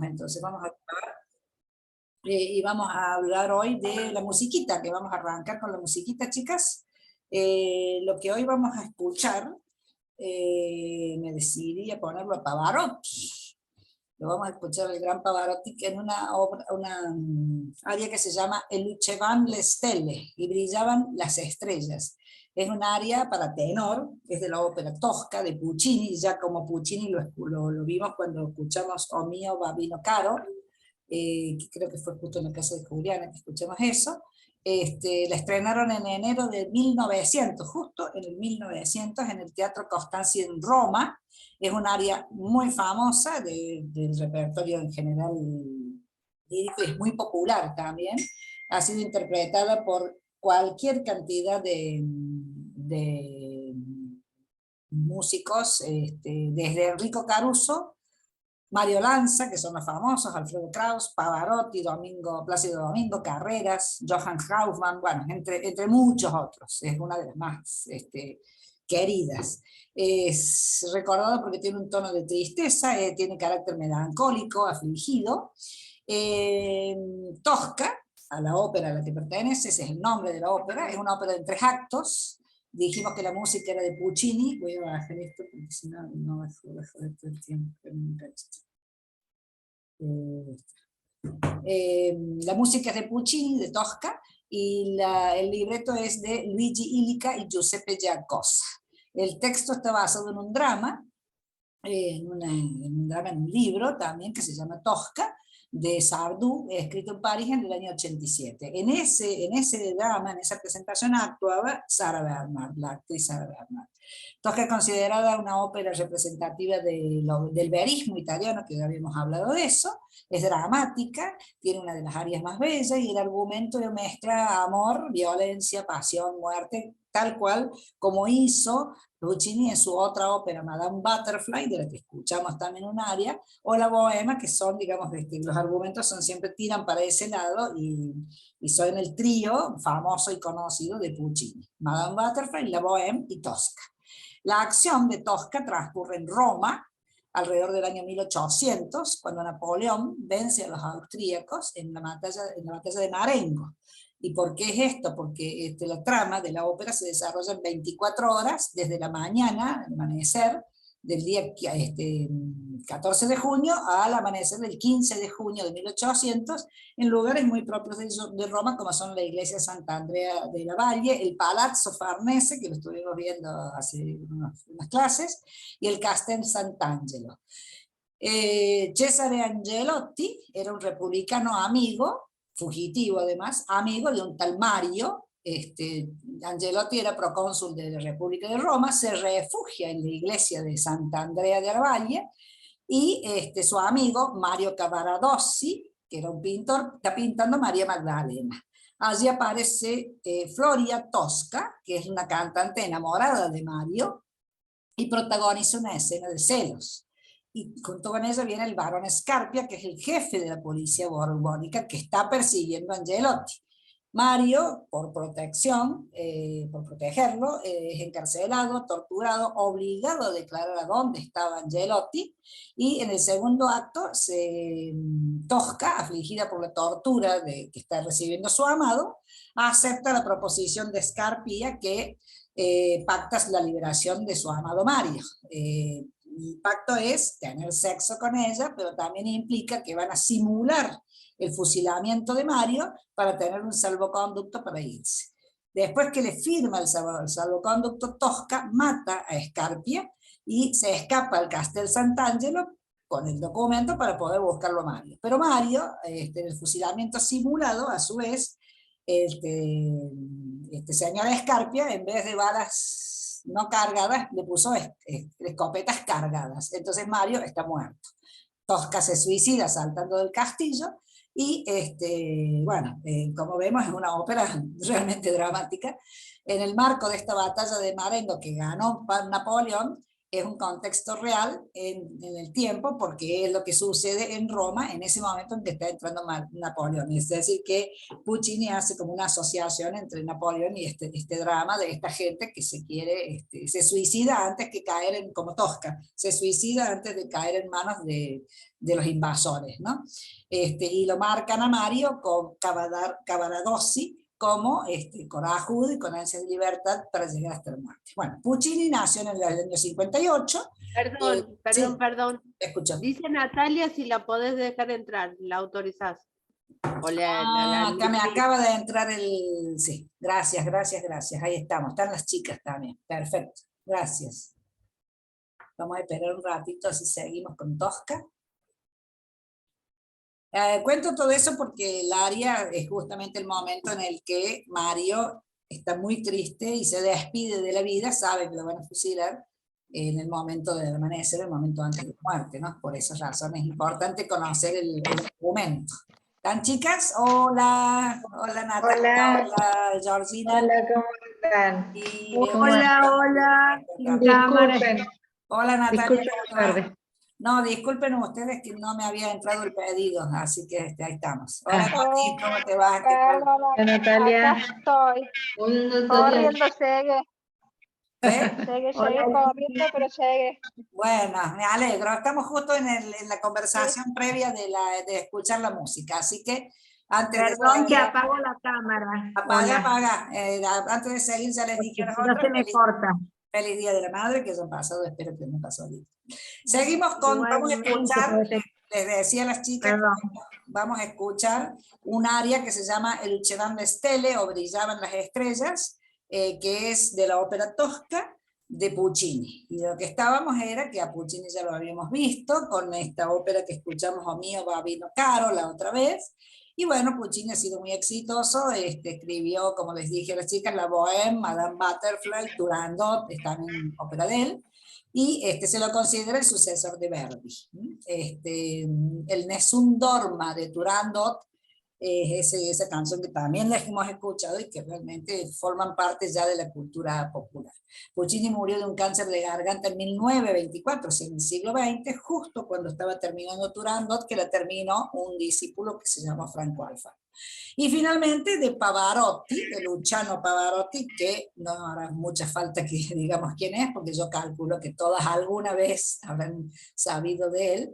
Entonces vamos a hablar hoy de la musiquita, que vamos a arrancar con la musiquita, chicas. Lo que hoy vamos a escuchar, me decidí a ponerlo a Pavarotti. Lo vamos a escuchar el gran Pavarotti en una obra, aria que se llama E lucevan le stelle, y brillaban las estrellas. Es un aria para tenor, es de la ópera Tosca de Puccini, ya como Puccini lo vimos cuando escuchamos O mio Babino Caro, que creo que fue justo en la casa de Juliana que escuchamos eso. La estrenaron en enero de 1900, justo en el 1900, en el Teatro Costanzi en Roma. Es un aria muy famosa del repertorio en general lírico, es muy popular también. Ha sido interpretada por cualquier cantidad de músicos, desde Enrico Caruso, Mario Lanza, que son los famosos, Alfredo Kraus, Pavarotti, Plácido Domingo, Carreras, Johann Kaufmann, bueno, entre muchos otros. Es una de las más queridas. Es recordado porque tiene un tono de tristeza, tiene carácter melancólico, afligido. Tosca, a la ópera a la que pertenece, ese es el nombre de la ópera, es una ópera de 3 actos. Dijimos que la música era de Puccini. Voy a bajar esto porque si no, no va a joder todo el tiempo. La música es de Puccini, de Tosca, y el libreto es de Luigi Illica y Giuseppe Giacosa. El texto está basado en un drama, en un libro también que se llama Tosca, de Sardou, escrito en París en el año 87. En ese drama, en esa presentación, actuaba Sarah Bernhardt, la actriz Sarah Bernhardt. Tosca es considerada una ópera representativa del verismo italiano, que ya habíamos hablado de eso. Es dramática, tiene una de las arias más bellas, y el argumento mezcla amor, violencia, pasión, muerte, tal cual como hizo Puccini en su otra ópera, Madame Butterfly, de la que escuchamos también un aria, o la Bohème, que son, digamos, los argumentos siempre tiran para ese lado, y son el trío famoso y conocido de Puccini: Madame Butterfly, la Bohème y Tosca. La acción de Tosca transcurre en Roma, alrededor del año 1800, cuando Napoleón vence a los austríacos en la batalla de Marengo. ¿Y por qué es esto? Porque la trama de la ópera se desarrolla en 24 horas, desde la mañana, al amanecer, del día 14 de junio al amanecer del 15 de junio de 1800, en lugares muy propios de Roma, como son la iglesia Sant'Andrea della Valle, el Palazzo Farnese, que lo estuvimos viendo hace unas clases, y el Castel Sant'Angelo. Cesare Angelotti era un republicano amigo, fugitivo además, amigo de un tal Mario. Angelotti era procónsul de la República de Roma, se refugia en la iglesia de Sant'Andrea della Valle, y su amigo Mario Cavaradossi, que era un pintor, está pintando María Magdalena. Allí aparece Floria Tosca, que es una cantante enamorada de Mario, y protagoniza una escena de celos. Y junto con ella viene el barón Scarpia, que es el jefe de la policía borbónica, que está persiguiendo a Angelotti. Mario, por protección, por protegerlo, es encarcelado, torturado, obligado a declarar a dónde estaba Angelotti, y en el segundo acto, Tosca, afligida por la tortura que está recibiendo su amado, acepta la proposición de Scarpia, que pacta la liberación de su amado Mario. El pacto es tener sexo con ella, pero también implica que van a simular el fusilamiento de Mario para tener un salvoconducto para irse. Después que le firma el salvoconducto, Tosca mata a Scarpia y se escapa al Castel Sant'Angelo con el documento para poder buscarlo a Mario. Pero Mario, en el fusilamiento simulado, a su vez, señor Scarpia, en vez de balas no cargadas, le puso escopetas cargadas. Entonces Mario está muerto. Tosca se suicida saltando del castillo, y bueno, como vemos, es una ópera realmente dramática. En el marco de esta batalla de Marengo que ganó Napoleón, es un contexto real en el tiempo, porque es lo que sucede en Roma en ese momento en que está entrando Napoleón. Es decir, que Puccini hace como una asociación entre Napoleón y este drama de esta gente que se quiere, se suicida antes que caer en, como Tosca, se suicida antes de caer en manos de los invasores, ¿no? Y lo marcan a Mario con Cavaradossi como corajudo y con ansias de libertad para llegar hasta la muerte. Bueno, Puccini nació en el año 58. Sí, Perdón. escucho. Dice Natalia si la podés dejar entrar, la autorizás. Acá me acaba de entrar el... Sí, gracias. Ahí estamos, están las chicas también. Perfecto, gracias. Vamos a esperar un ratito, así seguimos con Tosca. Cuento todo eso porque el aria es justamente el momento en el que Mario está muy triste y se despide de la vida, sabe que lo van a fusilar en el momento del amanecer, el momento antes de la muerte, ¿no? Por esas razones es importante conocer el argumento. ¿Están, chicas? Hola Natalia, hola Georgina. Hola, ¿cómo están? Y Hola, sin cámara. Disculpen, hola Natalia. disculpen la tarde. No, disculpen ustedes que no me había entrado el pedido, así que ahí estamos. Hola, Mati, ¿cómo te va? ¿Qué tal? Hola, Natalia. Acá estoy. Hola, Corriendo llegué. ¿Sí? Llegué corriendo, pero llegué. Bueno, me alegro. Estamos justo en la conversación previa de escuchar la música, así que antes Perdón de... que apago la cámara. Apaga. Antes de seguir ya les dije a Porque si no se me corta. Feliz Día de la Madre, que son pasado, espero que no pasó bien. Seguimos con, vamos a escuchar, les decía a las chicas, vamos a escuchar un aria que se llama El Cevande Stelle, o Brillaban las Estrellas, que es de la ópera Tosca de Puccini. Y lo que estábamos era que a Puccini ya lo habíamos visto con esta ópera que escuchamos, O mio Babino Caro, la otra vez. Y bueno, Puccini ha sido muy exitoso, escribió, como les dije a las chicas, La Bohème, Madame Butterfly, Turandot, está en ópera de él, y se lo considera el sucesor de Verdi. El Nessun Dorma de Turandot es esa canción que también la hemos escuchado y que realmente forman parte ya de la cultura popular. Puccini murió de un cáncer de garganta en 1924, o sea, en el siglo XX, justo cuando estaba terminando Turandot, que la terminó un discípulo que se llama Franco Alfano. Y finalmente de Pavarotti, de Luciano Pavarotti, que no hará mucha falta que digamos quién es, porque yo calculo que todas alguna vez habrán sabido de él.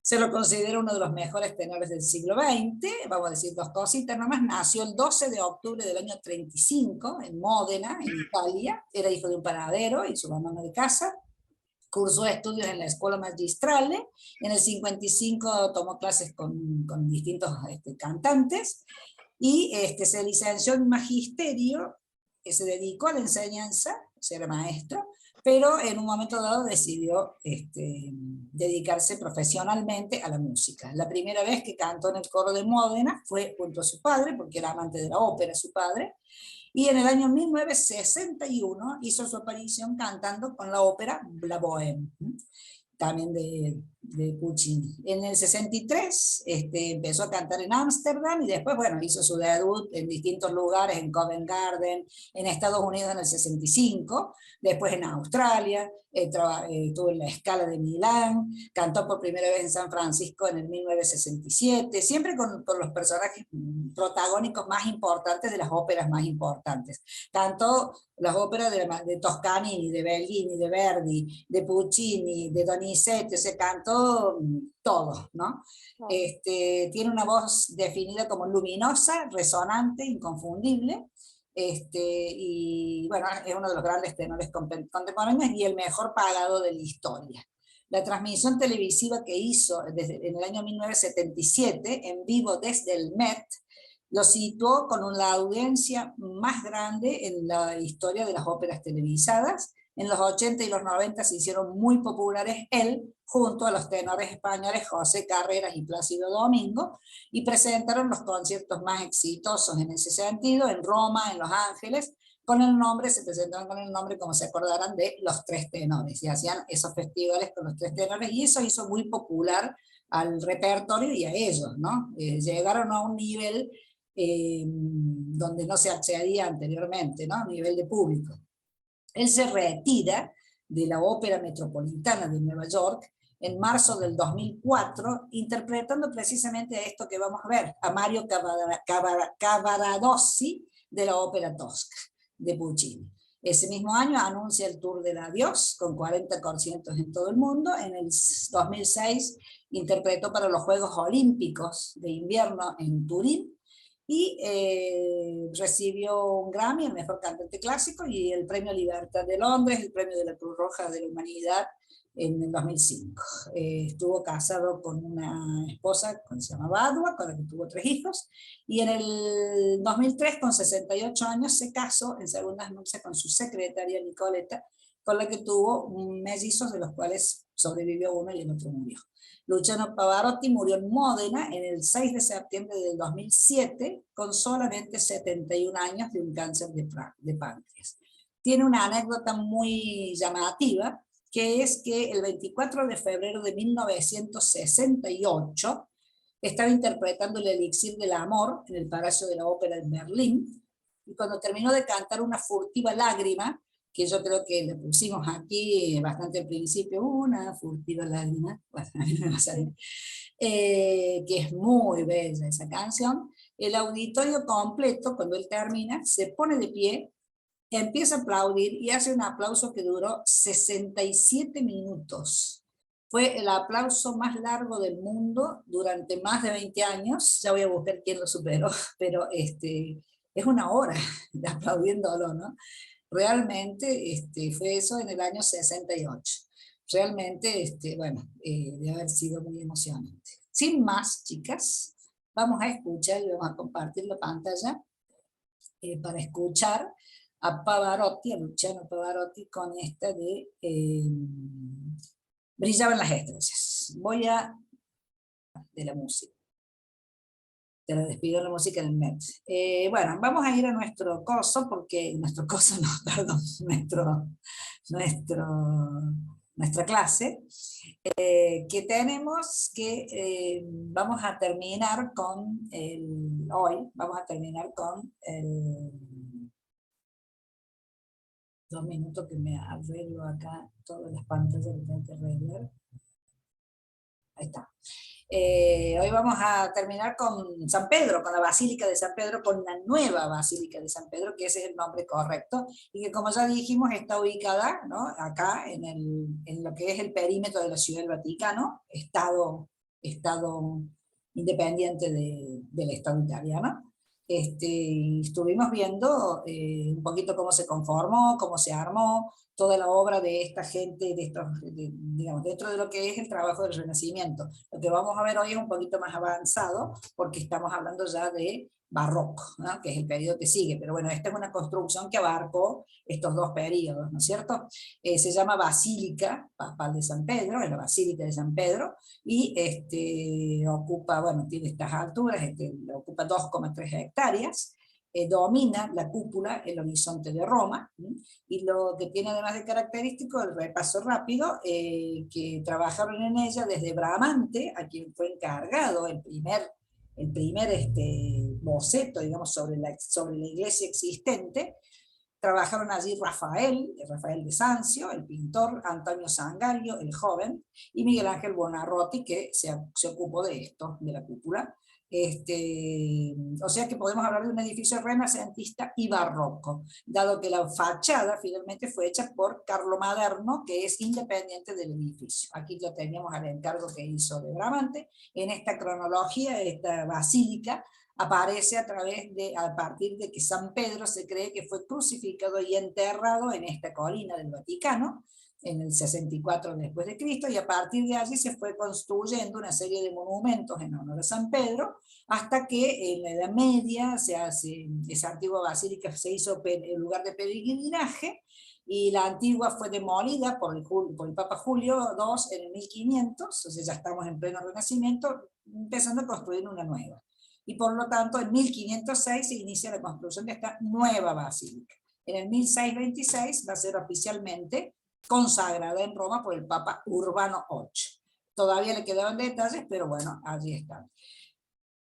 Se lo considera uno de los mejores tenores del siglo XX, vamos a decir dos cositas nomás. Nació el 12 de octubre del año 35 en Módena, en Italia, era hijo de un panadero y su mamá de casa. Cursó estudios en la Escuela Magistrale, en el 55 tomó clases con distintos cantantes, y se licenció en Magisterio, que se dedicó a la enseñanza, o sea, era maestro, pero en un momento dado decidió dedicarse profesionalmente a la música. La primera vez que cantó en el coro de Módena fue junto a su padre, porque era amante de la ópera su padre, y en el año 1961 hizo su aparición cantando con la ópera La Bohème, también de Puccini. En el 63 empezó a cantar en Ámsterdam y después, bueno, hizo su debut en distintos lugares, en Covent Garden, en Estados Unidos en el 65, después en Australia, estuvo en la Scala de Milán, cantó por primera vez en San Francisco en el 1967, siempre con los personajes protagónicos más importantes de las óperas más importantes. Cantó las óperas de Toscanini, de Bellini, de Verdi, de Puccini, de Donizetti, se cantó todo, ¿no? Tiene una voz definida como luminosa, resonante, inconfundible, y bueno, es uno de los grandes tenores contemporáneos y el mejor pagado de la historia. La transmisión televisiva que hizo en el año 1977, en vivo desde el Met, lo situó con la audiencia más grande en la historia de las óperas televisadas. En los 80 y los 90 se hicieron muy populares él, junto a los tenores españoles José Carreras y Plácido Domingo, y presentaron los conciertos más exitosos en ese sentido, en Roma, en Los Ángeles, se presentaron con el nombre, como se acordarán, de Los Tres Tenores, y hacían esos festivales con los tres tenores, y eso hizo muy popular al repertorio y a ellos, ¿no? Llegaron a un nivel donde no se accedía anteriormente, ¿no? A nivel de público. Él se retira de la Ópera Metropolitana de Nueva York, en marzo del 2004, interpretando precisamente esto que vamos a ver, a Mario Cavaradossi de la Ópera Tosca de Puccini. Ese mismo año anuncia el Tour del Adiós, con 40 conciertos en todo el mundo. En el 2006 interpretó para los Juegos Olímpicos de Invierno en Turín, y recibió un Grammy, el mejor cantante clásico, y el Premio Libertad de Londres, el Premio de la Cruz Roja de la Humanidad en el 2005. Estuvo casado con una esposa que se llamaba Adwa, con la que tuvo 3 hijos, y en el 2003, con 68 años, se casó en segundas nupcias con su secretaria Nicoletta, con la que tuvo mellizos, de los cuales sobrevivió uno y el otro murió. Luciano Pavarotti murió en Módena en el 6 de septiembre del 2007, con solamente 71 años, de un cáncer de páncreas. Tiene una anécdota muy llamativa, que es que el 24 de febrero de 1968 estaba interpretando el Elixir del Amor en el Palacio de la Ópera en Berlín, y cuando terminó de cantar Una furtiva lágrima, que yo creo que le pusimos aquí bastante al principio, una furtiva lágrima, bueno, que es muy bella esa canción, el auditorio completo, cuando él termina, se pone de pie, empieza a aplaudir y hace un aplauso que duró 67 minutos. Fue el aplauso más largo del mundo durante más de 20 años, ya voy a buscar quién lo superó, pero es una hora de aplaudiéndolo, ¿no? Realmente fue eso en el año 68. Realmente, bueno, debe haber sido muy emocionante. Sin más, chicas, vamos a escuchar y vamos a compartir la pantalla para escuchar a Pavarotti, a Luciano Pavarotti, con esta de Brillaban las estrellas. De la música. Te la despido la música del Met. Bueno, vamos a ir a nuestro coso, porque nuestra clase, que tenemos que, vamos a terminar con hoy, vamos a terminar con el 2 minutos que me arreglo acá, todas las pantallas que tengo que arreglar. Ahí está. Hoy vamos a terminar con San Pedro, con la Basílica de San Pedro, con la nueva Basílica de San Pedro, que ese es el nombre correcto, y que, como ya dijimos, está ubicada, ¿no?, acá en lo que es el perímetro de la Ciudad del Vaticano, estado independiente del Estado italiano. Estuvimos viendo un poquito cómo se conformó, cómo se armó toda la obra de esta gente, digamos, dentro de lo que es el trabajo del Renacimiento. Lo que vamos a ver hoy es un poquito más avanzado, porque estamos hablando ya de barroco, ¿no?, que es el periodo que sigue, pero bueno, esta es una construcción que abarcó estos 2 periodos, ¿no es cierto? Se llama Basílica Papal de San Pedro, es la Basílica de San Pedro, y ocupa, bueno, tiene estas alturas, ocupa 2,3 hectáreas, domina la cúpula el horizonte de Roma, y lo que tiene además de característico, el repaso rápido, que trabajaron en ella desde Bramante, a quien fue encargado el primer boceto, digamos, sobre la iglesia existente. Trabajaron allí Rafael de Sanzio, el pintor, Antonio Sangallo, el joven, y Miguel Ángel Buonarroti, que se ocupó de esto, de la cúpula. O sea que podemos hablar de un edificio renacentista y barroco, dado que la fachada finalmente fue hecha por Carlo Maderno, que es independiente del edificio. Aquí lo teníamos al encargo que hizo de Bramante. En esta cronología, esta basílica aparece a partir de que San Pedro se cree que fue crucificado y enterrado en esta colina del Vaticano, en el 64 después de Cristo, y a partir de allí se fue construyendo una serie de monumentos en honor a San Pedro, hasta que en la Edad Media esa antigua basílica se hizo el lugar de peregrinaje, y la antigua fue demolida por el Papa Julio II en el 1500, o sea, ya estamos en pleno Renacimiento, empezando a construir una nueva. Y por lo tanto, en 1506 se inicia la construcción de esta nueva basílica. En el 1626 va a ser oficialmente consagrada en Roma por el Papa Urbano VIII. Todavía le quedaban detalles, pero bueno, allí están.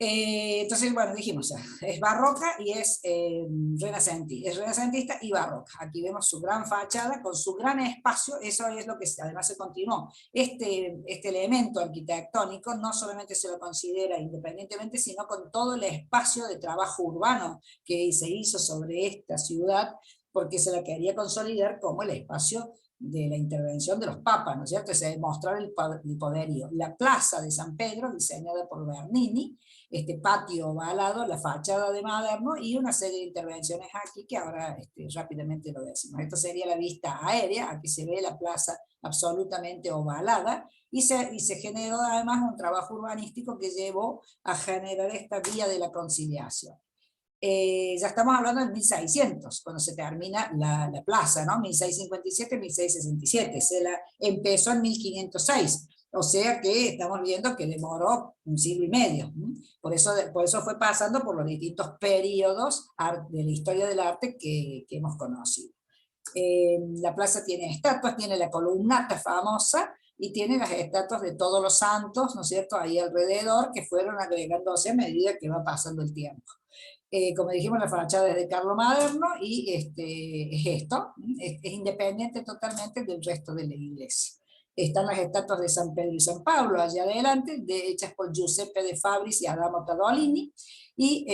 Entonces, bueno, dijimos, es barroca y es renacentista y barroca. Aquí vemos su gran fachada con su gran espacio, eso es lo que además se continuó. Este elemento arquitectónico no solamente se lo considera independientemente, sino con todo el espacio de trabajo urbano que se hizo sobre esta ciudad, porque se la quería consolidar como el espacio de la intervención de los papas, ¿no es cierto? Se demostrar el poderío. La plaza de San Pedro, diseñada por Bernini, este patio ovalado, la fachada de Maderno y una serie de intervenciones aquí que ahora rápidamente lo decimos. Esto sería la vista aérea, aquí se ve la plaza absolutamente ovalada, y se generó además un trabajo urbanístico que llevó a generar esta vía de la conciliación. Ya estamos hablando de 1600, cuando se termina la plaza, ¿no? 1657-1667, empezó en 1506, o sea que estamos viendo que demoró un siglo y medio. Por eso fue pasando por los distintos periodos de la historia del arte que hemos conocido. La plaza tiene estatuas, tiene la columnata famosa, y tiene las estatuas de todos los santos, ¿no es cierto?, ahí alrededor, que fueron agregándose a medida que va pasando el tiempo. Como dijimos, la fachada es de Carlo Maderno y es independiente totalmente del resto de la iglesia. Están las estatuas de San Pedro y San Pablo allá adelante, hechas por Giuseppe de Fabris y Adamo Tadolini, y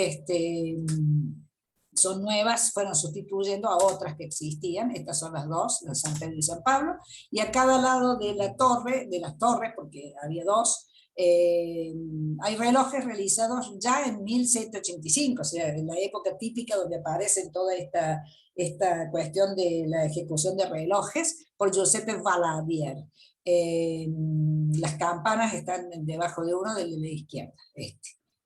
son nuevas, fueron sustituyendo a otras que existían. Estas son las dos, de San Pedro y San Pablo, y a cada lado de las torres, porque había dos, hay relojes realizados ya en 1785, o sea, en la época típica donde aparece toda esta cuestión de la ejecución de relojes por Giuseppe Valadier. Las campanas están debajo de uno de la izquierda,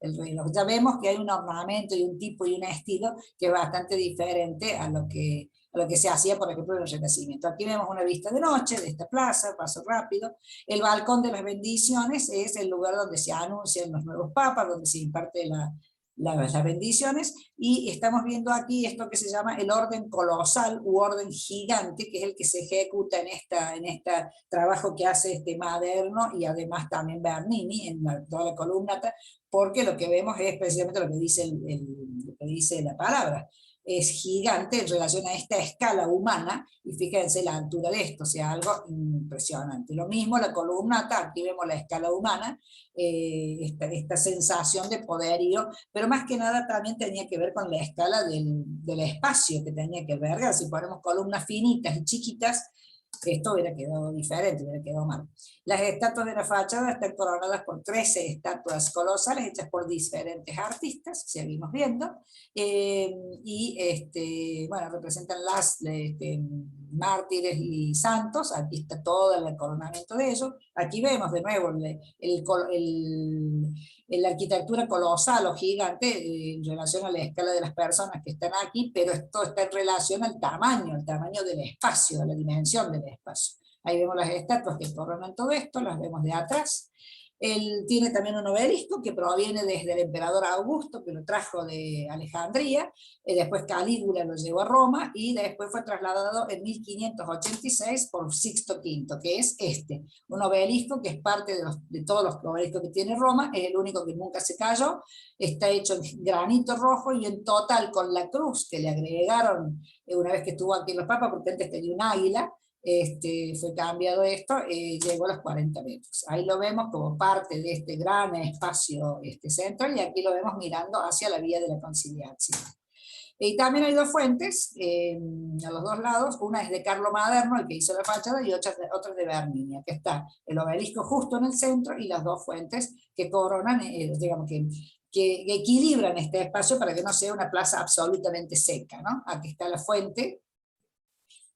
el reloj. Ya vemos que hay un ornamento y un tipo y un estilo que es bastante diferente a lo que se hacía, por ejemplo, en el Renacimiento. Aquí vemos una vista de noche de esta plaza, paso rápido. El balcón de las bendiciones es el lugar donde se anuncian los nuevos papas, donde se imparte las bendiciones, y estamos viendo aquí esto que se llama el orden colosal u orden gigante, que es el que se ejecuta en este trabajo que hace Maderno y además también Bernini en toda la columnata, porque lo que vemos es precisamente lo que dice, lo que dice la palabra. Es gigante en relación a esta escala humana, y fíjense la altura de esto, o sea, algo impresionante. Lo mismo la columnata, aquí vemos la escala humana, esta sensación de poderío, pero más que nada también tenía que ver con la escala del espacio que tenía que albergar. Si ponemos columnas finitas y chiquitas, esto hubiera quedado diferente, hubiera quedado mal. Las estatuas de la fachada están coronadas por 13 estatuas colosales hechas por diferentes artistas, seguimos viendo, y bueno, representan las mártires y santos. Aquí está todo el coronamiento de ellos. Aquí vemos de nuevo la arquitectura colosal o gigante en relación a la escala de las personas que están aquí, pero esto está en relación al tamaño del espacio, a la dimensión del espacio. Ahí vemos las estatuas que coronan todo esto, las vemos de atrás. Él tiene también un obelisco que proviene desde el emperador Augusto, que lo trajo de Alejandría, después Calígula lo llevó a Roma, y después fue trasladado en 1586 por Sixto V, que es un obelisco que es parte de todos los obeliscos que tiene Roma, es el único que nunca se cayó, está hecho en granito rojo, y en total con la cruz que le agregaron una vez que estuvo aquí los papas, porque antes tenía un águila, fue cambiado esto, llegó a los 40 metros. Ahí lo vemos como parte de este gran espacio central, y aquí lo vemos mirando hacia la vía de la conciliación. Y también hay dos fuentes a los dos lados, una es de Carlo Maderno, el que hizo la fachada, y otra de Bernini. Aquí está el obelisco justo en el centro, y las dos fuentes que coronan, digamos que equilibran este espacio para que no sea una plaza absolutamente seca, ¿no? Aquí está la fuente,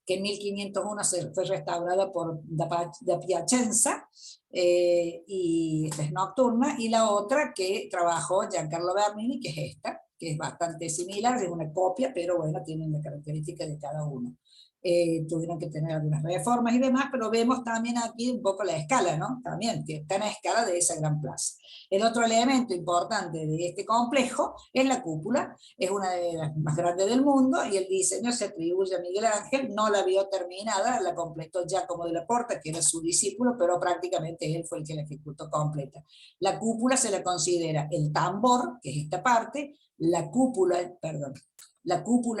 que en 1501 fue restaurada por da Piacenza, y esta es nocturna, y la otra que trabajó Giancarlo Bernini, que es esta, que es bastante similar, es una copia, pero bueno, tienen la característica de cada uno. tuvieron que tener algunas reformas y demás, pero vemos también aquí un poco la escala, ¿no? También que está en la escala de esa gran plaza. El otro elemento importante de este complejo es la cúpula, es una de las más grandes del mundo, y el diseño se atribuye a Miguel Ángel, no la vio terminada, la completó Giacomo de la Porta, que era su discípulo, pero prácticamente él fue el que la ejecutó completa. La cúpula se la considera el tambor, que es esta parte, la cúpula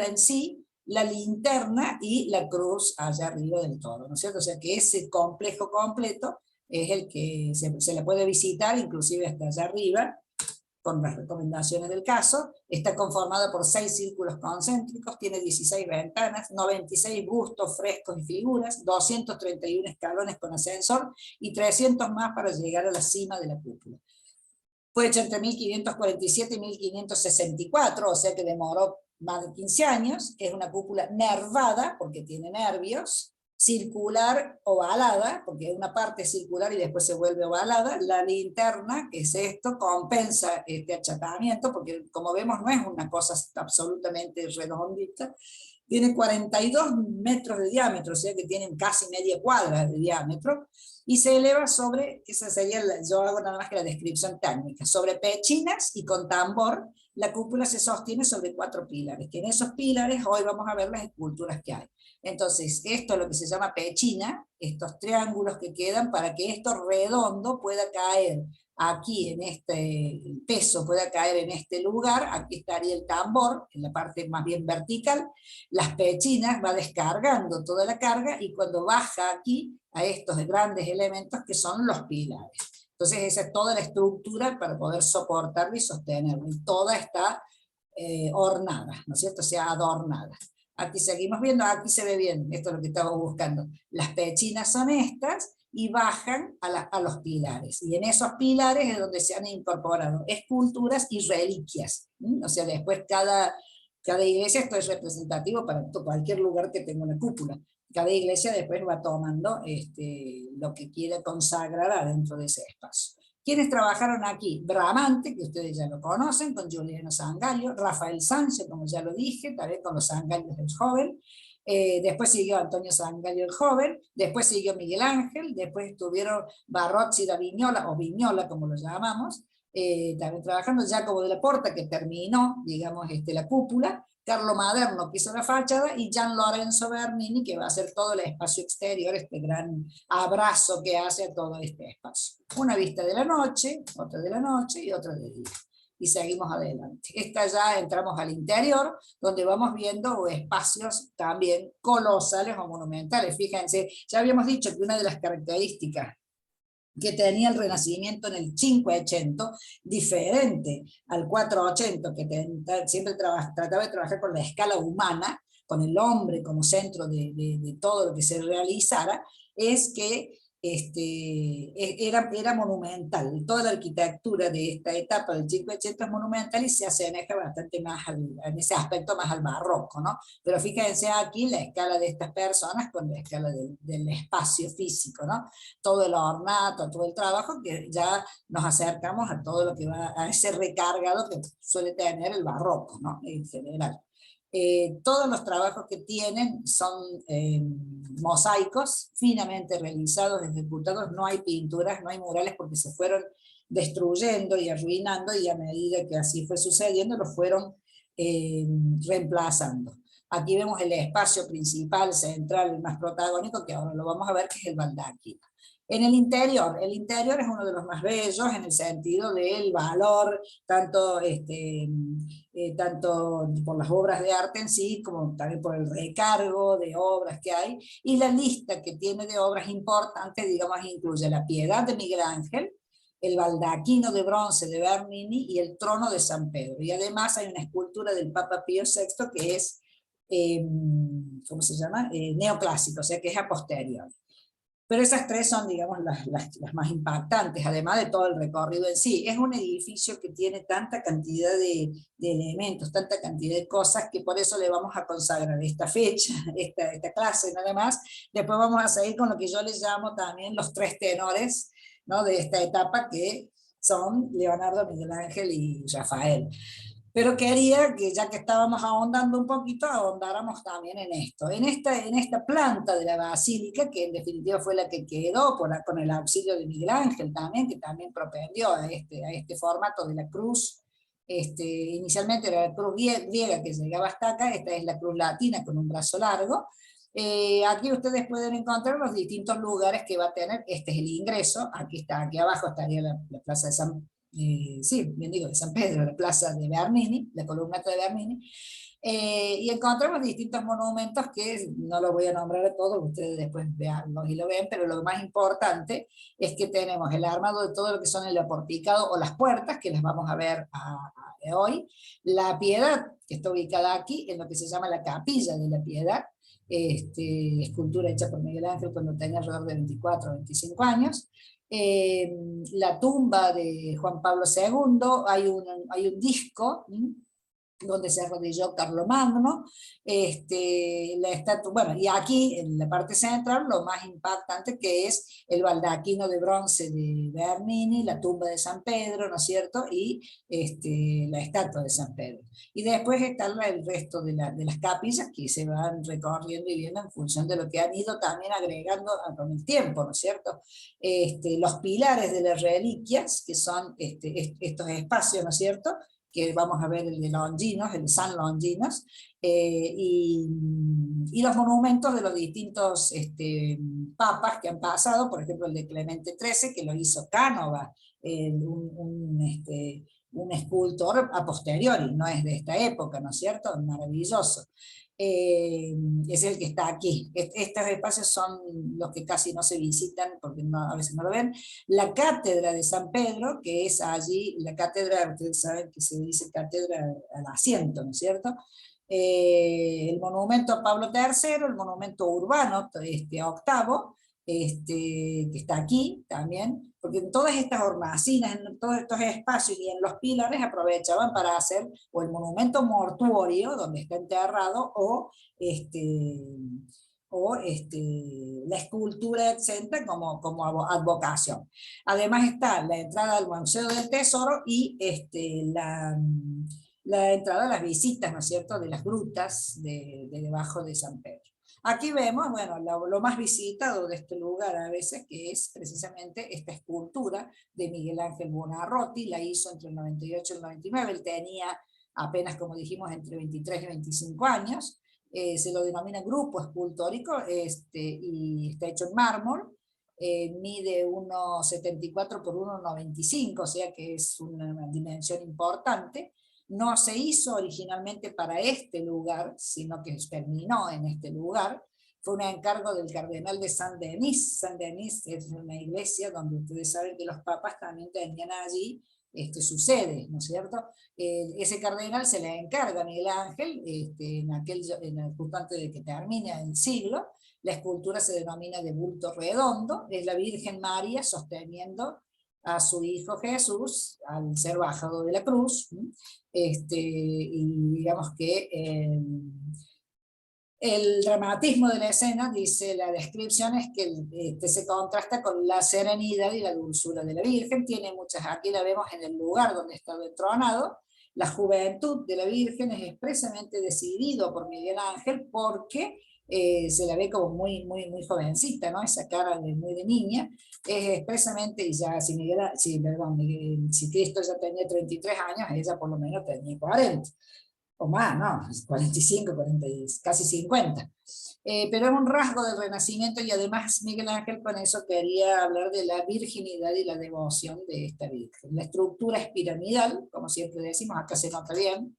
en sí, la linterna y la cruz allá arriba del todo, ¿no es cierto? O sea que ese complejo completo es el que se le puede visitar, inclusive hasta allá arriba, con las recomendaciones del caso. Está conformado por 6 círculos concéntricos, tiene 16 ventanas, 96 bustos, frescos y figuras, 231 escalones con ascensor y 300 más para llegar a la cima de la cúpula. Fue hecho entre 1547 y 1564, o sea que demoró más de 15 años. Es una cúpula nervada, porque tiene nervios, circular ovalada, porque una parte es circular y después se vuelve ovalada. La linterna, que es esto, compensa este achatamiento, porque como vemos no es una cosa absolutamente redondita. Tiene 42 metros de diámetro, o sea que tienen casi media cuadra de diámetro, y se eleva sobre, esa sería, yo hago nada más que la descripción técnica, sobre pechinas y con tambor. La cúpula se sostiene sobre 4 pilares, que en esos pilares hoy vamos a ver las esculturas que hay. Entonces, esto es lo que se llama pechina, estos triángulos que quedan para que esto redondo pueda caer aquí en este peso, pueda caer en este lugar. Aquí estaría el tambor, en la parte más bien vertical. Las pechinas va descargando toda la carga y cuando baja aquí a estos grandes elementos que son los pilares. Entonces esa es toda la estructura para poder soportarlo y sostenerlo. Y toda está ornada, ¿no es cierto? O sea, adornada. Aquí seguimos viendo, aquí se ve bien, esto es lo que estamos buscando. Las pechinas son estas y bajan a los pilares. Y en esos pilares es donde se han incorporado esculturas y reliquias. O sea, después cada iglesia, esto es representativo para cualquier lugar que tenga una cúpula. Cada iglesia después va tomando lo que quiere consagrar adentro de ese espacio. ¿Quiénes trabajaron aquí? Bramante, que ustedes ya lo conocen, con Giuliano Sangallo, Rafael Sánchez, como ya lo dije, también con los Sangallos del joven, después siguió Antonio Sangallo el joven, después siguió Miguel Ángel, después estuvieron Barozzi da Vignola, o Vignola como lo llamamos, también trabajando Giacomo de la Porta, que terminó, digamos, la cúpula, Carlo Maderno, que hizo la fachada, y Gian Lorenzo Bernini, que va a hacer todo el espacio exterior, este gran abrazo que hace a todo este espacio. Una vista de la noche, otra de la noche y otra de día. Y seguimos adelante. Esta ya entramos al interior, donde vamos viendo espacios también colosales o monumentales. Fíjense, ya habíamos dicho que una de las características que tenía el Renacimiento en el 580, diferente al 480, que siempre trataba de trabajar con la escala humana, con el hombre como centro de todo lo que se realizara, es que era monumental. Toda la arquitectura de esta etapa del 580 es monumental y se asemeja bastante más en ese aspecto más al barroco, ¿no? Pero fíjense aquí la escala de estas personas con la escala del espacio físico, ¿no? Todo el ornato, todo el trabajo, que ya nos acercamos a todo lo que va a ese recargado que suele tener el barroco, ¿no? En general. Todos los trabajos que tienen son mosaicos finamente realizados, ejecutados. No hay pinturas, no hay murales, porque se fueron destruyendo y arruinando, y a medida que así fue sucediendo los fueron reemplazando. Aquí vemos el espacio principal, central, el más protagónico, que ahora lo vamos a ver, que es el baldaquino. En el interior es uno de los más bellos en el sentido del valor, tanto por las obras de arte en sí, como también por el recargo de obras que hay, y la lista que tiene de obras importantes, digamos, incluye la Piedad de Miguel Ángel, el baldaquino de bronce de Bernini y el trono de San Pedro. Y además hay una escultura del Papa Pío VI que es, ¿cómo se llama? Neoclásico, o sea que es a posteriori. Pero esas tres son, digamos, las más impactantes, además de todo el recorrido en sí. Es un edificio que tiene tanta cantidad de elementos, tanta cantidad de cosas, que por eso le vamos a consagrar esta fecha, esta clase nada más. Después vamos a seguir con lo que yo les llamo también los 3 tenores, ¿no?, de esta etapa, que son Leonardo, Miguel Ángel y Rafael. Pero quería que, ya que estábamos ahondando un poquito, ahondáramos también en esto. En esta planta de la basílica, que en definitiva fue la que quedó con el auxilio de Miguel Ángel también, que también propendió a este formato de la cruz. Inicialmente era la cruz griega que llegaba hasta acá, esta es la cruz latina con un brazo largo. Aquí ustedes pueden encontrar los distintos lugares que va a tener. Este es el ingreso, aquí está, aquí abajo estaría la plaza de San sí, bien digo, de San Pedro, la plaza de Bernini, la columnata de Bernini, y encontramos distintos monumentos que no los voy a nombrar a todos, ustedes después veanlos y lo ven, pero lo más importante es que tenemos el armado de todo lo que son el aporticado o las puertas, que las vamos a ver hoy, la Piedad, que está ubicada aquí, en lo que se llama la Capilla de la Piedad, escultura hecha por Miguel Ángel cuando tenía alrededor de 24 o 25 años, la tumba de Juan Pablo II, hay un disco donde se arrodilló Carlomagno, la estatua, bueno, y aquí en la parte central lo más impactante que es el baldaquino de bronce de Bernini, la tumba de San Pedro, ¿no es cierto? Y la estatua de San Pedro. Y después está el resto de las capillas que se van recorriendo y viendo en función de lo que han ido también agregando con el tiempo, ¿no es cierto? Los pilares de las reliquias, que son estos espacios, ¿no es cierto?, que vamos a ver el de Longinos, el de San Longinos, y los monumentos de los distintos papas que han pasado, por ejemplo el de Clemente XIII, que lo hizo Cánova, un escultor a posteriori, no es de esta época, ¿no es cierto? Maravilloso. Es el que está aquí. Estos espacios son los que casi no se visitan porque a veces no lo ven. La cátedra de San Pedro, que es allí, la cátedra, ustedes saben que se dice cátedra al asiento, ¿no es cierto? El monumento a Pablo III, el monumento urbano, octavo, que está aquí también, porque en todas estas hornacinas, en todos estos espacios y en los pilares aprovechaban para hacer o el monumento mortuorio, donde está enterrado, o la escultura exenta como advocación. Además está la entrada al Museo del Tesoro y la entrada a las visitas, ¿no es cierto?, de las grutas de debajo de San Pedro. Aquí vemos, bueno, lo más visitado de este lugar a veces, que es precisamente esta escultura de Miguel Ángel Buonarroti, la hizo entre el 98 y el 99, él tenía apenas, como dijimos, entre 23 y 25 años, se lo denomina grupo escultórico, y está hecho en mármol, mide 1,74 por 1,95, o sea que es una dimensión importante. No se hizo originalmente para este lugar, sino que terminó en este lugar. Fue un encargo del cardenal de Saint-Denis. Saint-Denis es una iglesia donde ustedes saben que los papas también tenían allí su sede, ¿no es cierto? Ese cardenal se le encarga a Miguel Ángel, justo antes de que termine el siglo. La escultura se denomina de bulto redondo, es la Virgen María sosteniendo a su hijo Jesús al ser bajado de la cruz, y digamos que el dramatismo de la escena, dice la descripción, es que se contrasta con la serenidad y la dulzura de la Virgen. Tiene muchas, aquí la vemos en el lugar donde está entronado. La juventud de la Virgen es expresamente decidido por Miguel Ángel porque se la ve como muy jovencita, ¿no? Esa cara muy de niña, es expresamente, y ya si Cristo ya tenía 33 años, ella por lo menos tenía 40, o más, ¿no? 45, 40, casi 50. Pero es un rasgo del Renacimiento, y además Miguel Ángel con eso quería hablar de la virginidad y la devoción de esta Virgen. La estructura es piramidal, como siempre decimos, acá se nota bien,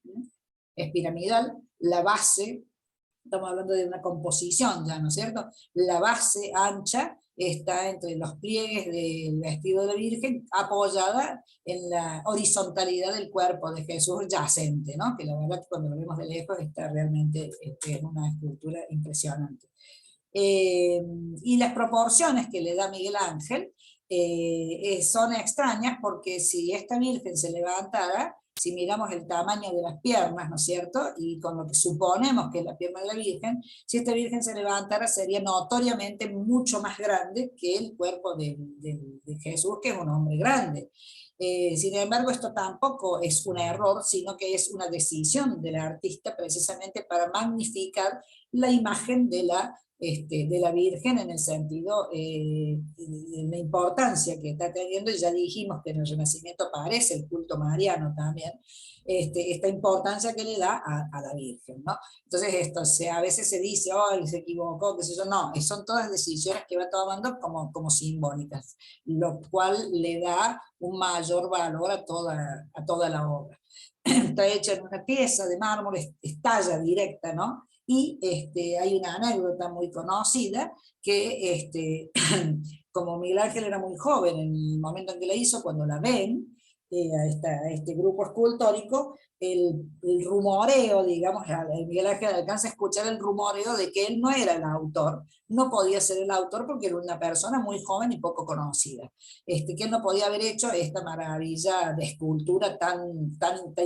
es piramidal, la base, estamos hablando de una composición ya, ¿no es cierto? La base ancha está entre los pliegues del vestido de la Virgen, apoyada en la horizontalidad del cuerpo de Jesús yacente, ¿no? Que la verdad cuando lo vemos de lejos está realmente en una escultura impresionante. Y las proporciones que le da Miguel Ángel son extrañas, porque si esta Virgen se levantara, si miramos el tamaño de las piernas, ¿no es cierto? Y con lo que suponemos que es la pierna de la Virgen, si esta Virgen se levantara sería notoriamente mucho más grande que el cuerpo de Jesús, que es un hombre grande. Sin embargo, esto tampoco es un error, sino que es una decisión del artista precisamente para magnificar la imagen de la Virgen en el sentido de la importancia que está teniendo, y ya dijimos que en el Renacimiento aparece el culto mariano también, esta importancia que le da a la Virgen, ¿no? Entonces esto, a veces se dice, oh, se equivocó, qué sé yo, no, son todas decisiones que va tomando como simbólicas, lo cual le da un mayor valor a toda la obra. Está hecha en una pieza de mármol, es talla directa, ¿no? Y hay una anécdota muy conocida que como Miguel Ángel era muy joven en el momento en que la hizo, cuando la ven a este grupo escultórico, el rumoreo, digamos, Miguel Ángel alcanza a escuchar el rumoreo de que él no era el autor, no podía ser el autor porque era una persona muy joven y poco conocida, que él no podía haber hecho esta maravilla de escultura tan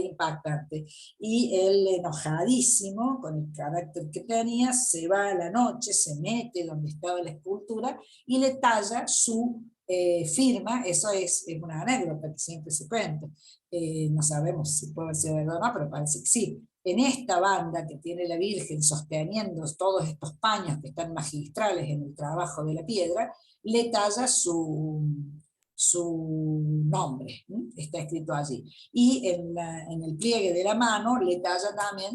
impactante. Y él, enojadísimo con el carácter que tenía, se va a la noche, se mete donde estaba la escultura y le talla su firma. Eso es una anécdota que siempre se cuenta. No sabemos si puede ser verdad o no, pero parece que sí. En esta banda que tiene la Virgen sosteniendo todos estos paños que están magistrales en el trabajo de la piedra, le talla su nombre, está escrito allí. Y en el pliegue de la mano le talla también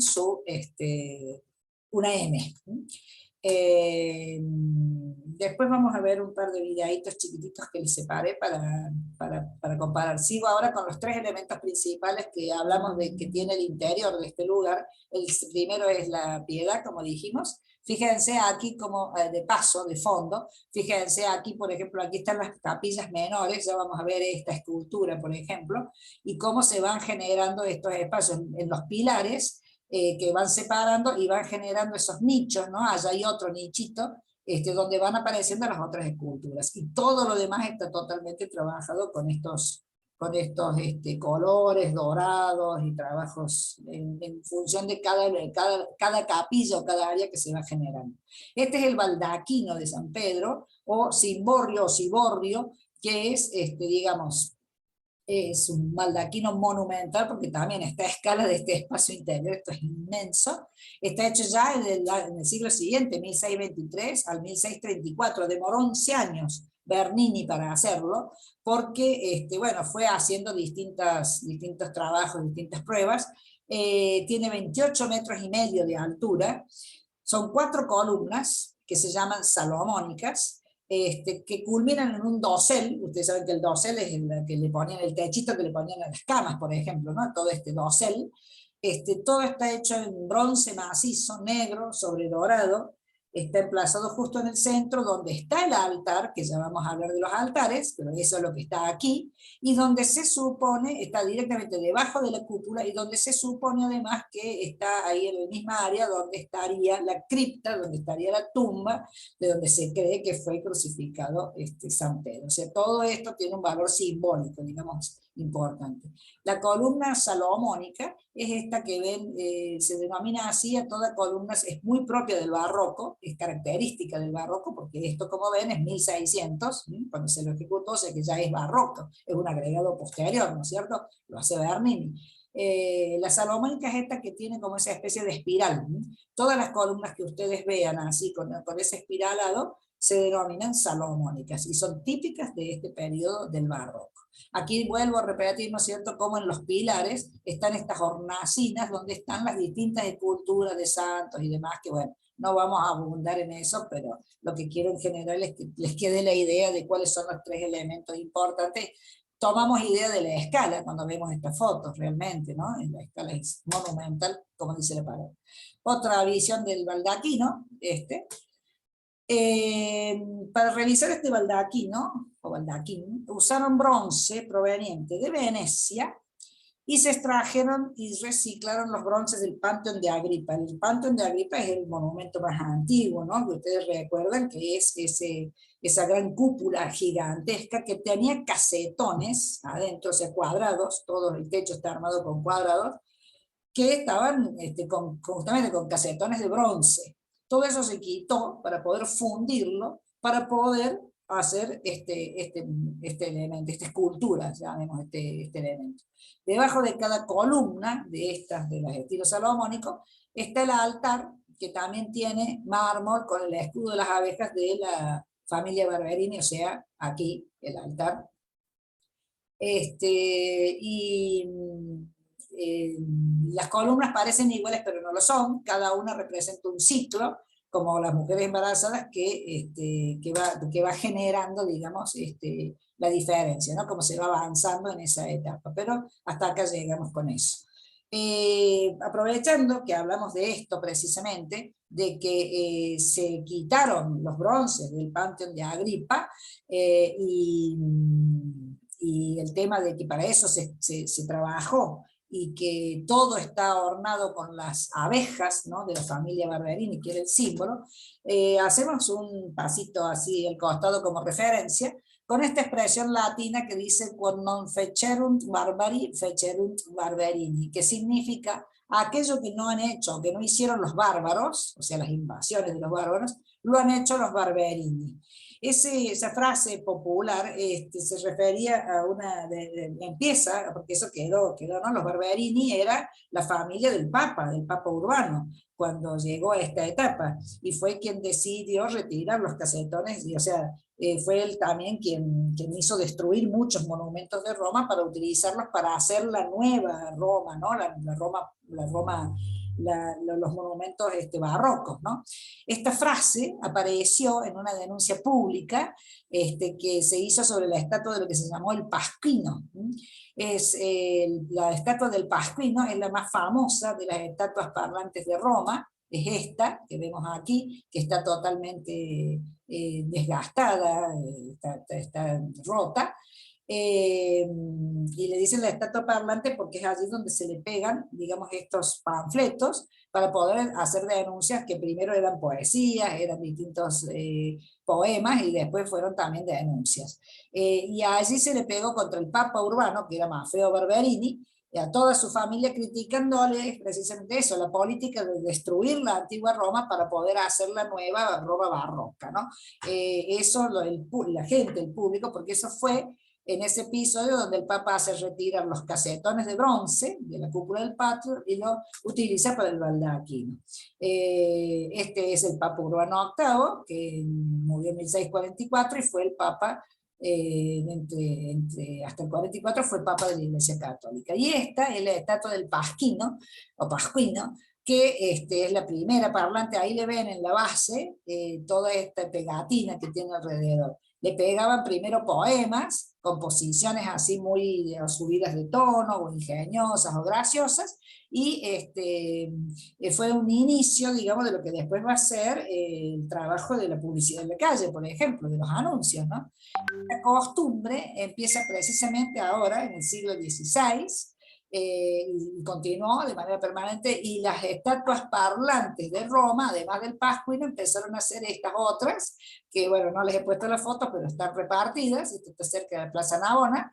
una M. Después vamos a ver un par de videitos chiquititos que les separé para comparar. Sigo ahora con los tres elementos principales que hablamos de que tiene el interior de este lugar. El primero es la piedad, como dijimos. Fíjense aquí como de paso, de fondo, fíjense aquí, por ejemplo, aquí están las capillas menores, ya vamos a ver esta escultura, por ejemplo, y cómo se van generando estos espacios en los pilares, que van separando y van generando esos nichos, ¿no? Allá hay otro nichito, donde van apareciendo las otras esculturas, y todo lo demás está totalmente trabajado con estos colores dorados y trabajos en función de cada capilla o cada área que se va generando. Este es el baldaquino de San Pedro, o cimborrio o ciborrio, que es, digamos, es un baldaquino monumental, porque también está a escala de este espacio interior, esto es inmenso. Está hecho ya en el siglo siguiente, 1623 al 1634, demoró 11 años Bernini para hacerlo, porque bueno, fue haciendo distintos trabajos, distintas pruebas. Tiene 28 metros y medio de altura, son 4 columnas que se llaman salomónicas, que culminan en un dosel. Ustedes saben que el dosel es el que le ponían, el techito que le ponían a las camas, por ejemplo, ¿no? Todo este dosel. Todo está hecho en bronce macizo, negro, sobre dorado. Está emplazado justo en el centro, donde está el altar, que ya vamos a hablar de los altares, pero eso es lo que está aquí, y donde se supone, está directamente debajo de la cúpula, y donde se supone además que está ahí en la misma área donde estaría la cripta, donde estaría la tumba, de donde se cree que fue crucificado San Pedro. O sea, todo esto tiene un valor simbólico, digamos, importante. La columna salomónica es esta que ven, se denomina así a toda columna, es muy propia del barroco, es característica del barroco, porque esto, como ven, es 1600, cuando se lo ejecutó, o sea que ya es barroco, es un agregado posterior, ¿no es cierto? Lo hace Bernini. La salomónica es esta que tiene como esa especie de espiral. Todas las columnas que ustedes vean así, con ese espiralado, se denominan salomónicas, y son típicas de este periodo del barroco. Aquí vuelvo a repetir, ¿no es cierto?, como en los pilares están estas hornacinas donde están las distintas esculturas de santos y demás, que bueno, no vamos a abundar en eso, pero lo que quiero en general es que les quede la idea de cuáles son los tres elementos importantes. Tomamos idea de la escala cuando vemos estas fotos, realmente, ¿no? La escala es monumental, como dice la palabra. Otra visión del baldaquino, para realizar este baldaquino, o baldaquín, usaron bronce proveniente de Venecia, y se extrajeron y reciclaron los bronces del Panteón de Agripa. El Panteón de Agripa es el monumento más antiguo, ¿no? Que ustedes recuerdan que es esa gran cúpula gigantesca que tenía casetones adentro, o sea, cuadrados, todo el techo está armado con cuadrados, que estaban justamente con casetones de bronce. Todo eso se quitó para poder fundirlo, para poder hacer este elemento, esta escultura, llamemos este elemento. Debajo de cada columna de estas, de los estilos salomónicos, está el altar, que también tiene mármol con el escudo de las abejas de la familia Barberini, o sea, aquí el altar. Las columnas parecen iguales, pero no lo son, cada una representa un ciclo, como las mujeres embarazadas, que va generando, digamos, la diferencia, ¿no? Como se va avanzando en esa etapa, pero hasta acá llegamos con eso. Aprovechando que hablamos de esto precisamente, de que se quitaron los bronces del Panteón de Agripa, y el tema de que para eso se trabajó, y que todo está ornado con las abejas, ¿no?, de la familia Barberini, que era el símbolo, hacemos un pasito así al costado como referencia, con esta expresión latina que dice quod non fecerunt barbari, fecerunt barberini, que significa aquello que no han hecho, que no hicieron los bárbaros, o sea, las invasiones de los bárbaros, lo han hecho los Barberini. Esa frase popular se refería a empieza, porque eso quedó, ¿no? Los Barberini era la familia del Papa Urbano, cuando llegó a esta etapa, y fue quien decidió retirar los casetones, y, o sea, fue él también quien hizo destruir muchos monumentos de Roma para utilizarlos para hacer la nueva Roma, ¿no? Los monumentos barrocos, ¿no? Esta frase apareció en una denuncia pública que se hizo sobre la estatua de lo que se llamó el Pasquino. La estatua del Pasquino es la más famosa de las estatuas parlantes de Roma, es esta que vemos aquí, que está totalmente desgastada, está rota, y le dicen la estatua parlante porque es allí donde se le pegan, digamos, estos panfletos para poder hacer denuncias que primero eran poesías, eran distintos poemas, y después fueron también denuncias. Y allí se le pegó contra el Papa Urbano, que era Maffeo Barberini, y a toda su familia, criticándole precisamente eso, la política de destruir la antigua Roma para poder hacer la nueva Roma barroca, ¿no? Eso la gente, el público, porque eso fue en ese episodio donde el Papa hace retirar los casetones de bronce de la cúpula del patio y lo utiliza para el baldaquino. Este es el Papa Urbano VIII, que murió en 1644 y fue el Papa hasta el 44 fue Papa de la Iglesia Católica. Y esta es la estatua del Pasquino, o Pasquino, que es la primera parlante. Ahí le ven en la base toda esta pegatina que tiene alrededor. Le pegaban primero poemas, composiciones así muy subidas de tono, o ingeniosas, o graciosas, y fue un inicio, digamos, de lo que después va a ser el trabajo de la publicidad en la calle, por ejemplo, de los anuncios, ¿no? La costumbre empieza precisamente ahora, en el siglo XVI, y continuó de manera permanente, y las estatuas parlantes de Roma, además del Pasquino, empezaron a hacer estas otras, que bueno, no les he puesto las fotos, pero están repartidas. Esto está cerca de la Plaza Navona.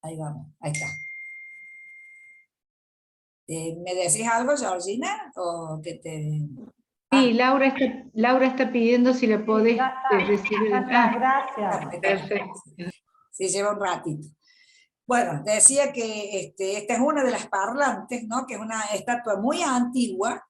Ahí vamos, ahí está. ¿Me decís algo, Georgina? ¿O que te...? Sí, Laura está pidiendo si le podés recibir. Gracias. Perfecto. Sí, lleva un ratito. Bueno, decía que esta es una de las parlantes, ¿no? Que es una estatua muy antigua,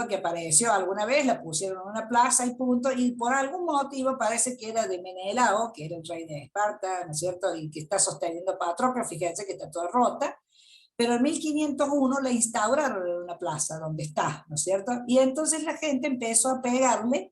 que apareció alguna vez, la pusieron en una plaza y punto, y por algún motivo parece que era de Menelao, que era el rey de Esparta, ¿no es cierto?, y que está sosteniendo a Patroclo, fíjense que está toda rota, pero en 1501 la instauraron en una plaza donde está, ¿no es cierto? Y entonces la gente empezó a pegarle,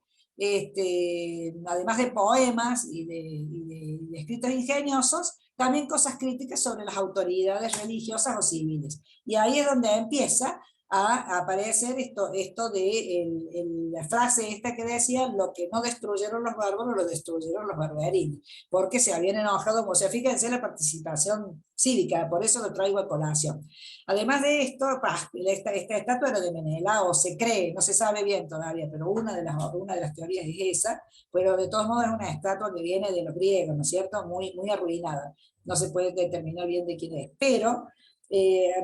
además de poemas y de escritos ingeniosos, también cosas críticas sobre las autoridades religiosas o civiles. Y ahí es donde empieza a aparecer esto de la frase esta que decía: lo que no destruyeron los bárbaros, lo destruyeron los barberini, porque se habían enojado. O sea, fíjense la participación cívica, por eso lo traigo a colación. Además de esto, esta estatua era de Menelao, se cree, no se sabe bien todavía, pero una de las teorías es esa, pero de todos modos es una estatua que viene de los griegos, ¿no es cierto? Muy, muy arruinada, no se puede determinar bien de quién es, pero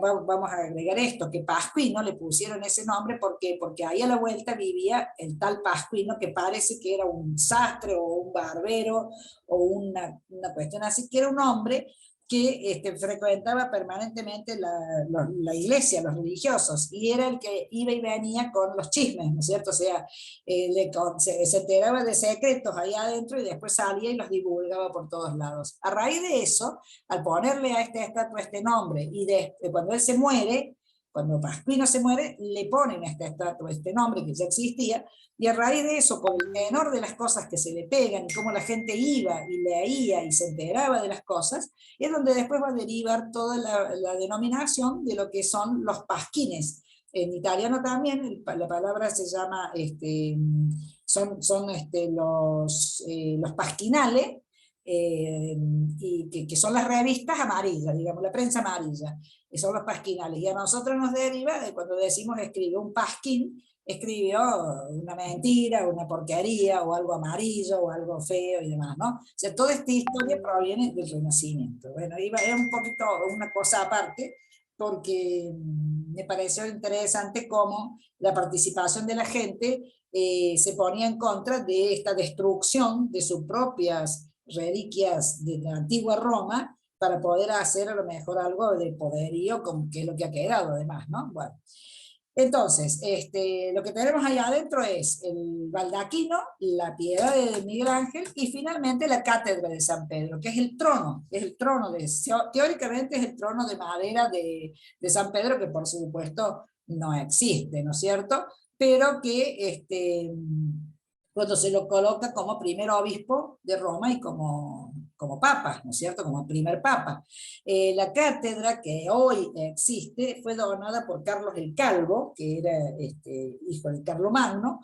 vamos a agregar esto, que Pascuino le pusieron ese nombre, ¿por qué? Porque ahí a la vuelta vivía el tal Pascuino, que parece que era un sastre o un barbero o una cuestión así, que era un hombre que frecuentaba permanentemente la iglesia, los religiosos, y era el que iba y venía con los chismes, ¿no es cierto? O sea, se enteraba de secretos ahí adentro y después salía y los divulgaba por todos lados. A raíz de eso, al ponerle a esta estatua este nombre, y cuando él se muere, cuando Pascuino se muere, le ponen a esta estatua este nombre que ya existía, y a raíz de eso, por el tenor de las cosas que se le pegan, y cómo la gente iba y leía y se enteraba de las cosas, es donde después va a derivar toda la denominación de lo que son los pasquines. En italiano también la palabra se llama, son los pasquinales, y que son las revistas amarillas, digamos, la prensa amarilla, que son los pasquinales, y a nosotros nos deriva de cuando decimos escribió un pasquín, escribió una mentira, una porquería, o algo amarillo, o algo feo y demás, ¿no? O sea, toda esta historia proviene del Renacimiento. Bueno, es un poquito una cosa aparte, porque me pareció interesante cómo la participación de la gente se ponía en contra de esta destrucción de sus propias reliquias de la antigua Roma, para poder hacer a lo mejor algo de poderío, como que es lo que ha quedado además, ¿no? Bueno. Entonces, lo que tenemos ahí adentro es el baldaquino, la piedra de Miguel Ángel, y finalmente la cátedra de San Pedro, que es el trono, teóricamente es el trono de madera de San Pedro, que por supuesto no existe, ¿no es cierto? Pero que cuando se lo coloca como primer obispo de Roma y como papa, ¿no es cierto? Como primer papa. La cátedra que hoy existe fue donada por Carlos el Calvo, que era hijo de Carlomagno,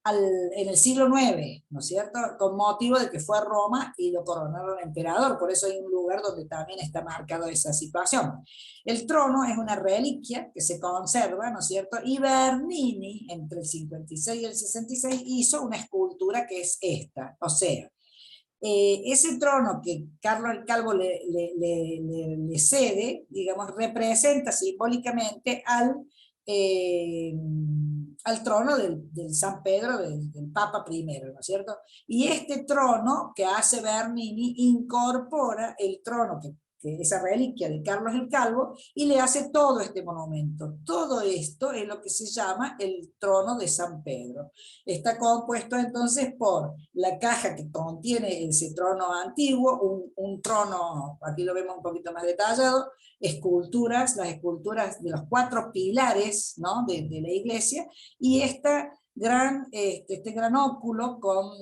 en el siglo IX, ¿no es cierto? Con motivo de que fue a Roma y lo coronaron emperador, por eso hay un lugar donde también está marcado esa situación. El trono es una reliquia que se conserva, ¿no es cierto? Y Bernini, entre el 56 y el 66, hizo una escultura que es esta, o sea, ese trono que Carlos el Calvo le cede, digamos, representa simbólicamente al trono del San Pedro, del Papa primero, ¿no es cierto? Y este trono que hace Bernini incorpora el trono que esa reliquia de Carlos el Calvo, y le hace todo este monumento. Todo esto es lo que se llama el trono de San Pedro. Está compuesto entonces por la caja que contiene ese trono antiguo, un trono, aquí lo vemos un poquito más detallado, esculturas, las esculturas de los 4 pilares, ¿no?, de la iglesia, y este gran óculo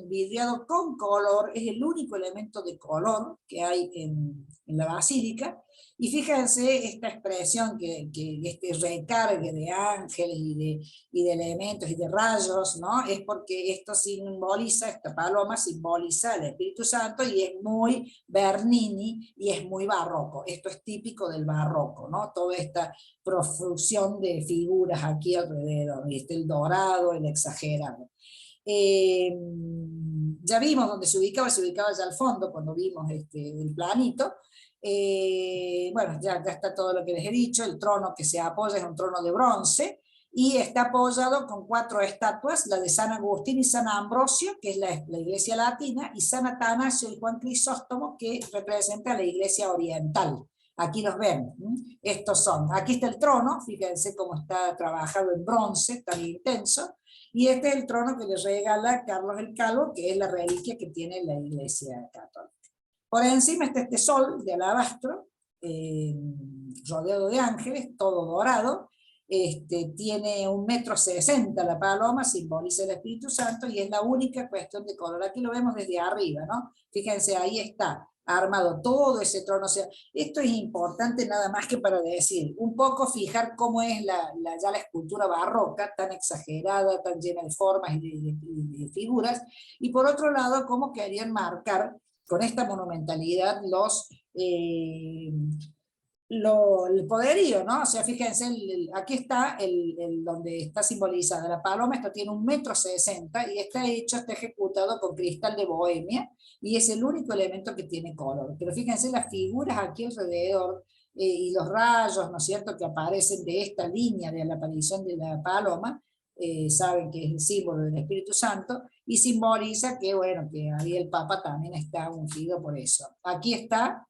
vidriado con color, es el único elemento de color que hay en la basílica. Y fíjense esta expresión, este recargue de ángeles y de elementos y de rayos, ¿no? Es porque esto simboliza, esta paloma simboliza el Espíritu Santo, y es muy Bernini y es muy barroco. Esto es típico del barroco, ¿no? Toda esta profusión de figuras aquí alrededor, el dorado, el exagerado. Ya vimos dónde se ubicaba ya al fondo cuando vimos el planito. Bueno, ya está todo lo que les he dicho. El trono que se apoya es un trono de bronce, y está apoyado con 4 estatuas, la de San Agustín y San Ambrosio, que es la iglesia latina, y San Atanasio y Juan Crisóstomo, que representa la iglesia oriental. Aquí los ven, estos son, aquí está el trono, fíjense cómo está trabajado en bronce, tan intenso, y este es el trono que le regala Carlos el Calvo, que es la reliquia que tiene la iglesia católica. Por encima está este sol de alabastro, rodeado de ángeles, todo dorado. Tiene 1,60 m la paloma, simboliza el Espíritu Santo, y es la única cuestión de color. Aquí lo vemos desde arriba, ¿no? Fíjense, ahí está. armado todo ese trono. O sea, esto es importante nada más que para decir, un poco fijar cómo es ya la escultura barroca, tan exagerada, tan llena de formas y de figuras, y por otro lado, cómo querían marcar con esta monumentalidad el poderío, ¿no? O sea, fíjense, aquí está donde está simbolizada la paloma. Esto tiene 1,60 m y está ejecutado con cristal de Bohemia, y es el único elemento que tiene color. Pero fíjense las figuras aquí alrededor, y los rayos, ¿no es cierto?, que aparecen de esta línea de la aparición de la paloma. Saben que es el símbolo del Espíritu Santo, y simboliza que, bueno, que ahí el Papa también está ungido por eso. Aquí está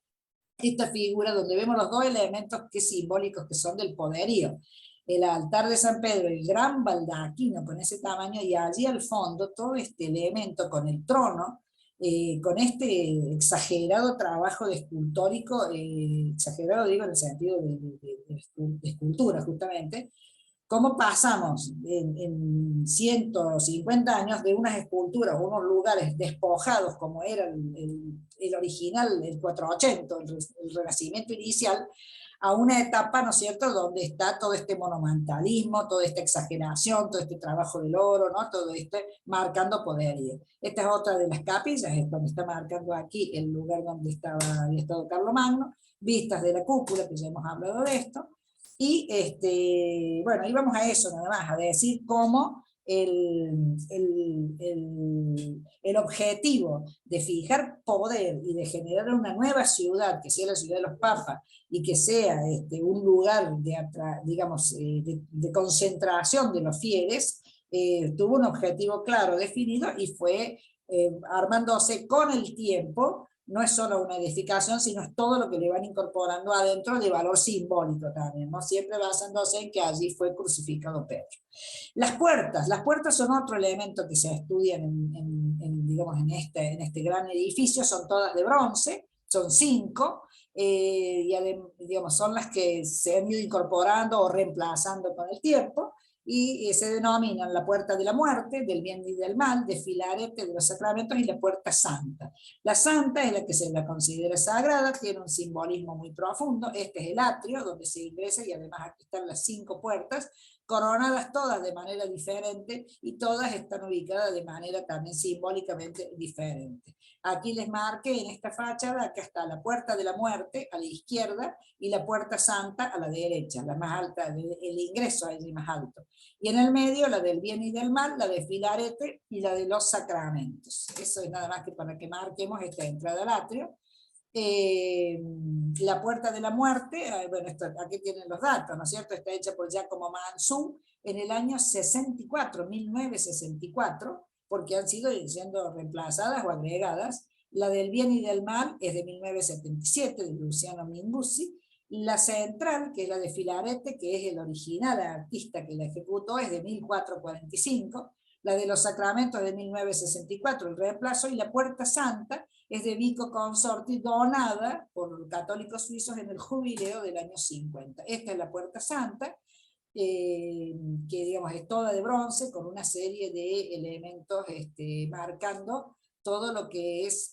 esta figura donde vemos los dos elementos simbólicos que son del poderío. El altar de San Pedro, el gran baldaquino con ese tamaño, y allí al fondo todo este elemento con el trono, con este exagerado trabajo de escultórico, exagerado digo en el sentido de escultura justamente. ¿Cómo pasamos en 150 años de unas esculturas, unos lugares despojados como era el original, el 480, el Renacimiento inicial, a una etapa, ¿no es cierto?, donde está todo este monumentalismo, toda esta exageración, todo este trabajo del oro, ¿no?, todo este marcando poderío. Esta es otra de las capillas, es donde está marcando aquí el lugar donde había estado Carlomagno, vistas de la cúpula, que ya hemos hablado de esto. Y bueno, íbamos a eso nada más, a decir cómo el objetivo de fijar poder y de generar una nueva ciudad, que sea la ciudad de los papas, y que sea un lugar digamos, de concentración de los fieles, tuvo un objetivo claro definido, y fue armándose con el tiempo. No es solo una edificación, sino es todo lo que le van incorporando adentro de valor simbólico también, ¿no? Siempre basándose en que allí fue crucificado Pedro. Las puertas son otro elemento que se estudia digamos, en este gran edificio. Son todas de bronce, son 5, y digamos, son las que se han ido incorporando o reemplazando con el tiempo, y se denominan la puerta de la muerte, del bien y del mal, de Filarete, de los sacramentos, y la puerta santa. La santa es la que se la considera sagrada, tiene un simbolismo muy profundo. Este es el atrio donde se ingresa, y además aquí están las 5 puertas, coronadas todas de manera diferente, y todas están ubicadas de manera también simbólicamente diferente. Aquí les marqué en esta fachada, acá está la puerta de la muerte a la izquierda, y la puerta santa a la derecha, la más alta, el ingreso allí más alto. Y en el medio la del bien y del mal, la de Filarete, y la de los sacramentos. Eso es nada más que para que marquemos esta entrada al atrio. La puerta de la muerte, bueno, aquí tienen los datos, ¿no es cierto? Está hecha por Giacomo Manzù en el año 64, 1964, porque han siendo reemplazadas o agregadas. La del bien y del mal es de 1977, de Luciano Minguzzi. La central, que es la de Filarete, que es el original artista que la ejecutó, es de 1445. La de los sacramentos de 1964, el reemplazo. Y la puerta santa es de Vico Consorti, donada por católicos suizos en el jubileo del año 50. Esta es la puerta santa, que digamos es toda de bronce, con una serie de elementos marcando todo lo que es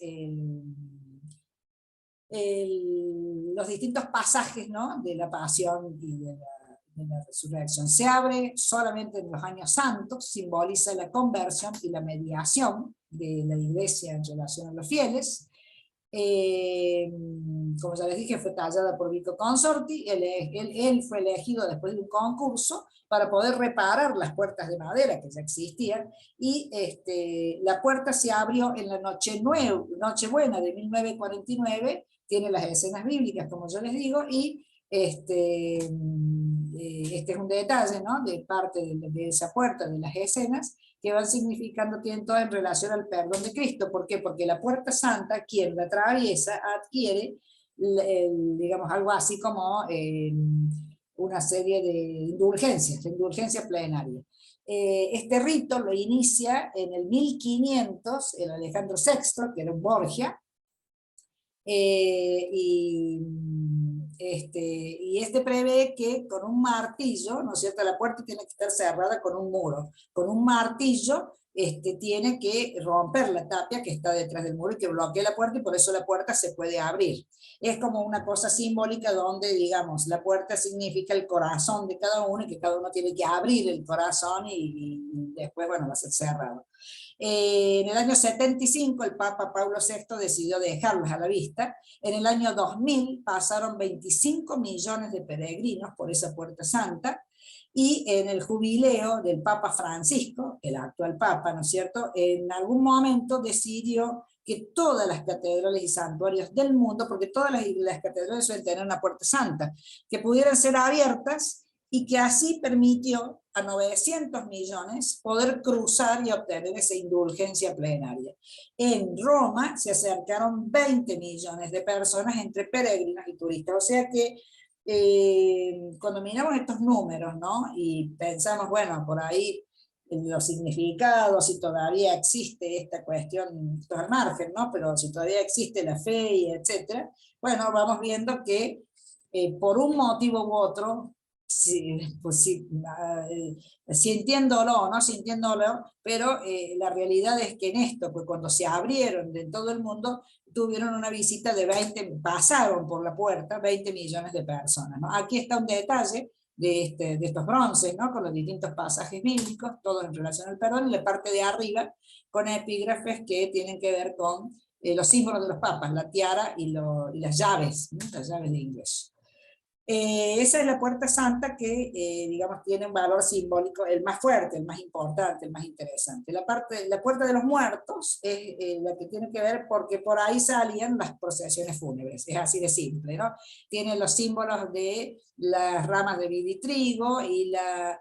los distintos pasajes, ¿no?, de la pasión y de la resurrección. Se abre solamente en los años santos, simboliza la conversión y la mediación de la iglesia en relación a los fieles. Como ya les dije, fue tallada por Vico Consorti. Él fue elegido después de un concurso para poder reparar las puertas de madera que ya existían, y la puerta se abrió en la Nochebuena de 1949, tiene las escenas bíblicas, como yo les digo, y este es un detalle, ¿no?, de parte de esa puerta, de las escenas, que van significando, tienen todo en relación al perdón de Cristo. ¿Por qué? Porque la puerta santa, quien la atraviesa, adquiere, digamos, algo así como una serie de indulgencias plenarias. Este rito lo inicia en el 1500 el Alejandro VI, que era un Borgia, y prevé que con un martillo, ¿no es cierto?, la puerta tiene que estar cerrada con un muro, con un martillo tiene que romper la tapia que está detrás del muro y que bloquea la puerta, y por eso la puerta se puede abrir. Es como una cosa simbólica donde, digamos, la puerta significa el corazón de cada uno, y que cada uno tiene que abrir el corazón y después, bueno, va a ser cerrado. En el año 75 el Papa Pablo VI decidió dejarlos a la vista. En el año 2000 pasaron 25 millones de peregrinos por esa Puerta Santa, y en el jubileo del Papa Francisco, el actual Papa, ¿no es cierto?, en algún momento decidió que todas las catedrales y santuarios del mundo, porque todas las catedrales suelen tener una Puerta Santa, que pudieran ser abiertas, y que así permitió a 900 millones poder cruzar y obtener esa indulgencia plenaria. En Roma se acercaron 20 millones de personas entre peregrinos y turistas, o sea que cuando miramos estos números, ¿no?, y pensamos, bueno, por ahí los significados, si todavía existe esta cuestión, esto es al margen, ¿no?, pero si todavía existe la fe y etcétera, bueno, vamos viendo que por un motivo u otro, sintiéndolo o no sintiéndolo, pero la realidad es que en esto, pues cuando se abrieron de todo el mundo, tuvieron una visita de 20, pasaron por la puerta 20 millones de personas, ¿no? Aquí está un detalle de estos bronces, ¿no?, con los distintos pasajes bíblicos, todo en relación al perdón, y la parte de arriba con epígrafes que tienen que ver con los símbolos de los papas, la tiara y las llaves, ¿no?, las llaves de ingreso. Esa es la Puerta Santa que, digamos, tiene un valor simbólico, el más fuerte, el más importante, el más interesante. La Puerta de los Muertos es la que tiene que ver porque por ahí salían las procesiones fúnebres, es así de simple, ¿no? Tiene los símbolos de las ramas de vid y trigo, y la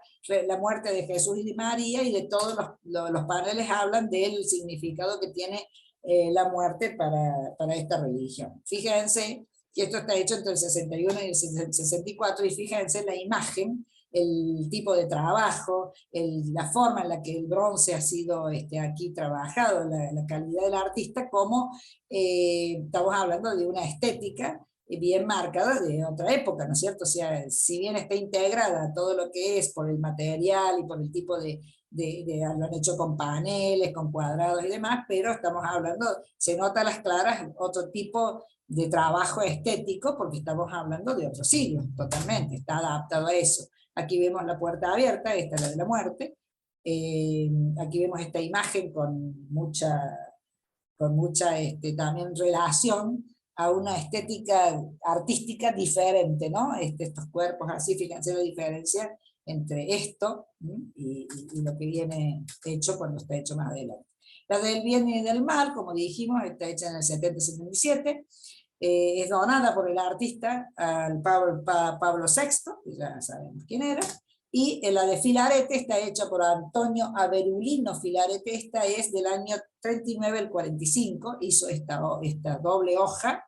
muerte de Jesús y de María, y de todos los paneles hablan del significado que tiene la muerte para esta religión. Fíjense que esto está hecho entre el 61 y el 64, y fíjense la imagen, el tipo de trabajo, la forma en la que el bronce ha sido aquí trabajado, la calidad del artista, como estamos hablando de una estética bien marcada de otra época, ¿no es cierto? O sea, si bien está integrada todo lo que es por el material y por el tipo lo han hecho con paneles, con cuadrados y demás, pero estamos hablando, se nota a las claras otro tipo de trabajo estético, porque estamos hablando de otro siglo, totalmente, está adaptado a eso. Aquí vemos la puerta abierta, esta es la de la muerte, aquí vemos esta imagen con mucha también relación a una estética artística diferente, ¿no? Estos cuerpos así, fíjense la diferencia entre esto y lo que viene hecho cuando está hecho más adelante. La del bien y del mal, como dijimos, está hecha en el 70-77, es donada por el artista al Pablo VI, que ya sabemos quién era, y la de Filarete está hecha por Antonio Averulino Filarete, esta es del año 39 al 45, hizo esta doble hoja,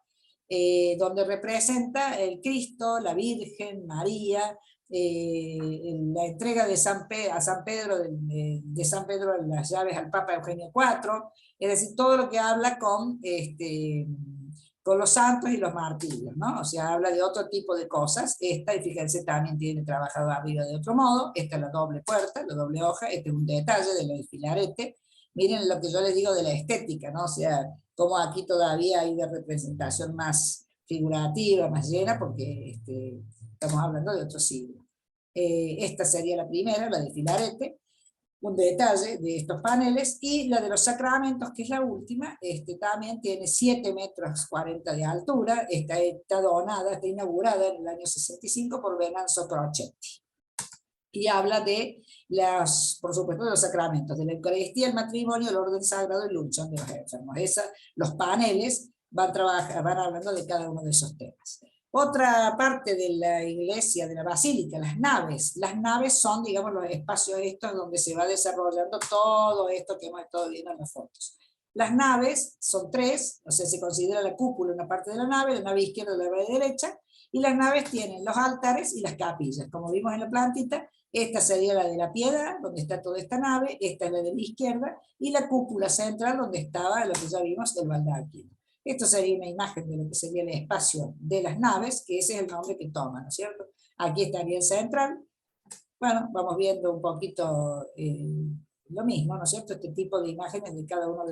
donde representa el Cristo, la Virgen, María, la entrega de a San Pedro, de San Pedro las llaves al Papa Eugenio IV, es decir, todo lo que habla con los santos y los martirios, ¿no? O sea, habla de otro tipo de cosas. Esta, y fíjense, también tiene trabajado arriba de otro modo. Esta es la doble puerta, la doble hoja. Este es un detalle de lo de Filarete. Miren lo que yo les digo de la estética, ¿no? O sea, como aquí todavía hay de representación más figurativa, más llena, porque estamos hablando de otro siglo. Esta sería la primera, la de Filarete, un detalle de estos paneles, y la de los sacramentos, que es la última, también tiene 7,40 metros de altura, está donada, está inaugurada en el año 65 por Venanzo Crocetti. Y habla de por supuesto, de los sacramentos, de la Eucaristía, el matrimonio, el orden sagrado y la unción de los enfermos. Los paneles van hablando de cada uno de esos temas. Otra parte de la iglesia, de la basílica, las naves. Las naves son, digamos, los espacios estos donde se va desarrollando todo esto que hemos estado viendo en las fotos. Las naves son 3, o sea, se considera la cúpula una parte de la nave izquierda, la nave derecha, y las naves tienen los altares y las capillas. Como vimos en la plantita, esta sería la de la Piedad, donde está toda esta nave, esta es la de la izquierda, y la cúpula central, donde estaba lo que ya vimos, el Baldacchino. Esto sería una imagen de lo que sería el espacio de las naves, que ese es el nombre que toma, ¿no es cierto? Aquí estaría el central. Bueno, vamos viendo un poquito lo mismo, ¿no es cierto? Este tipo de imágenes de cada uno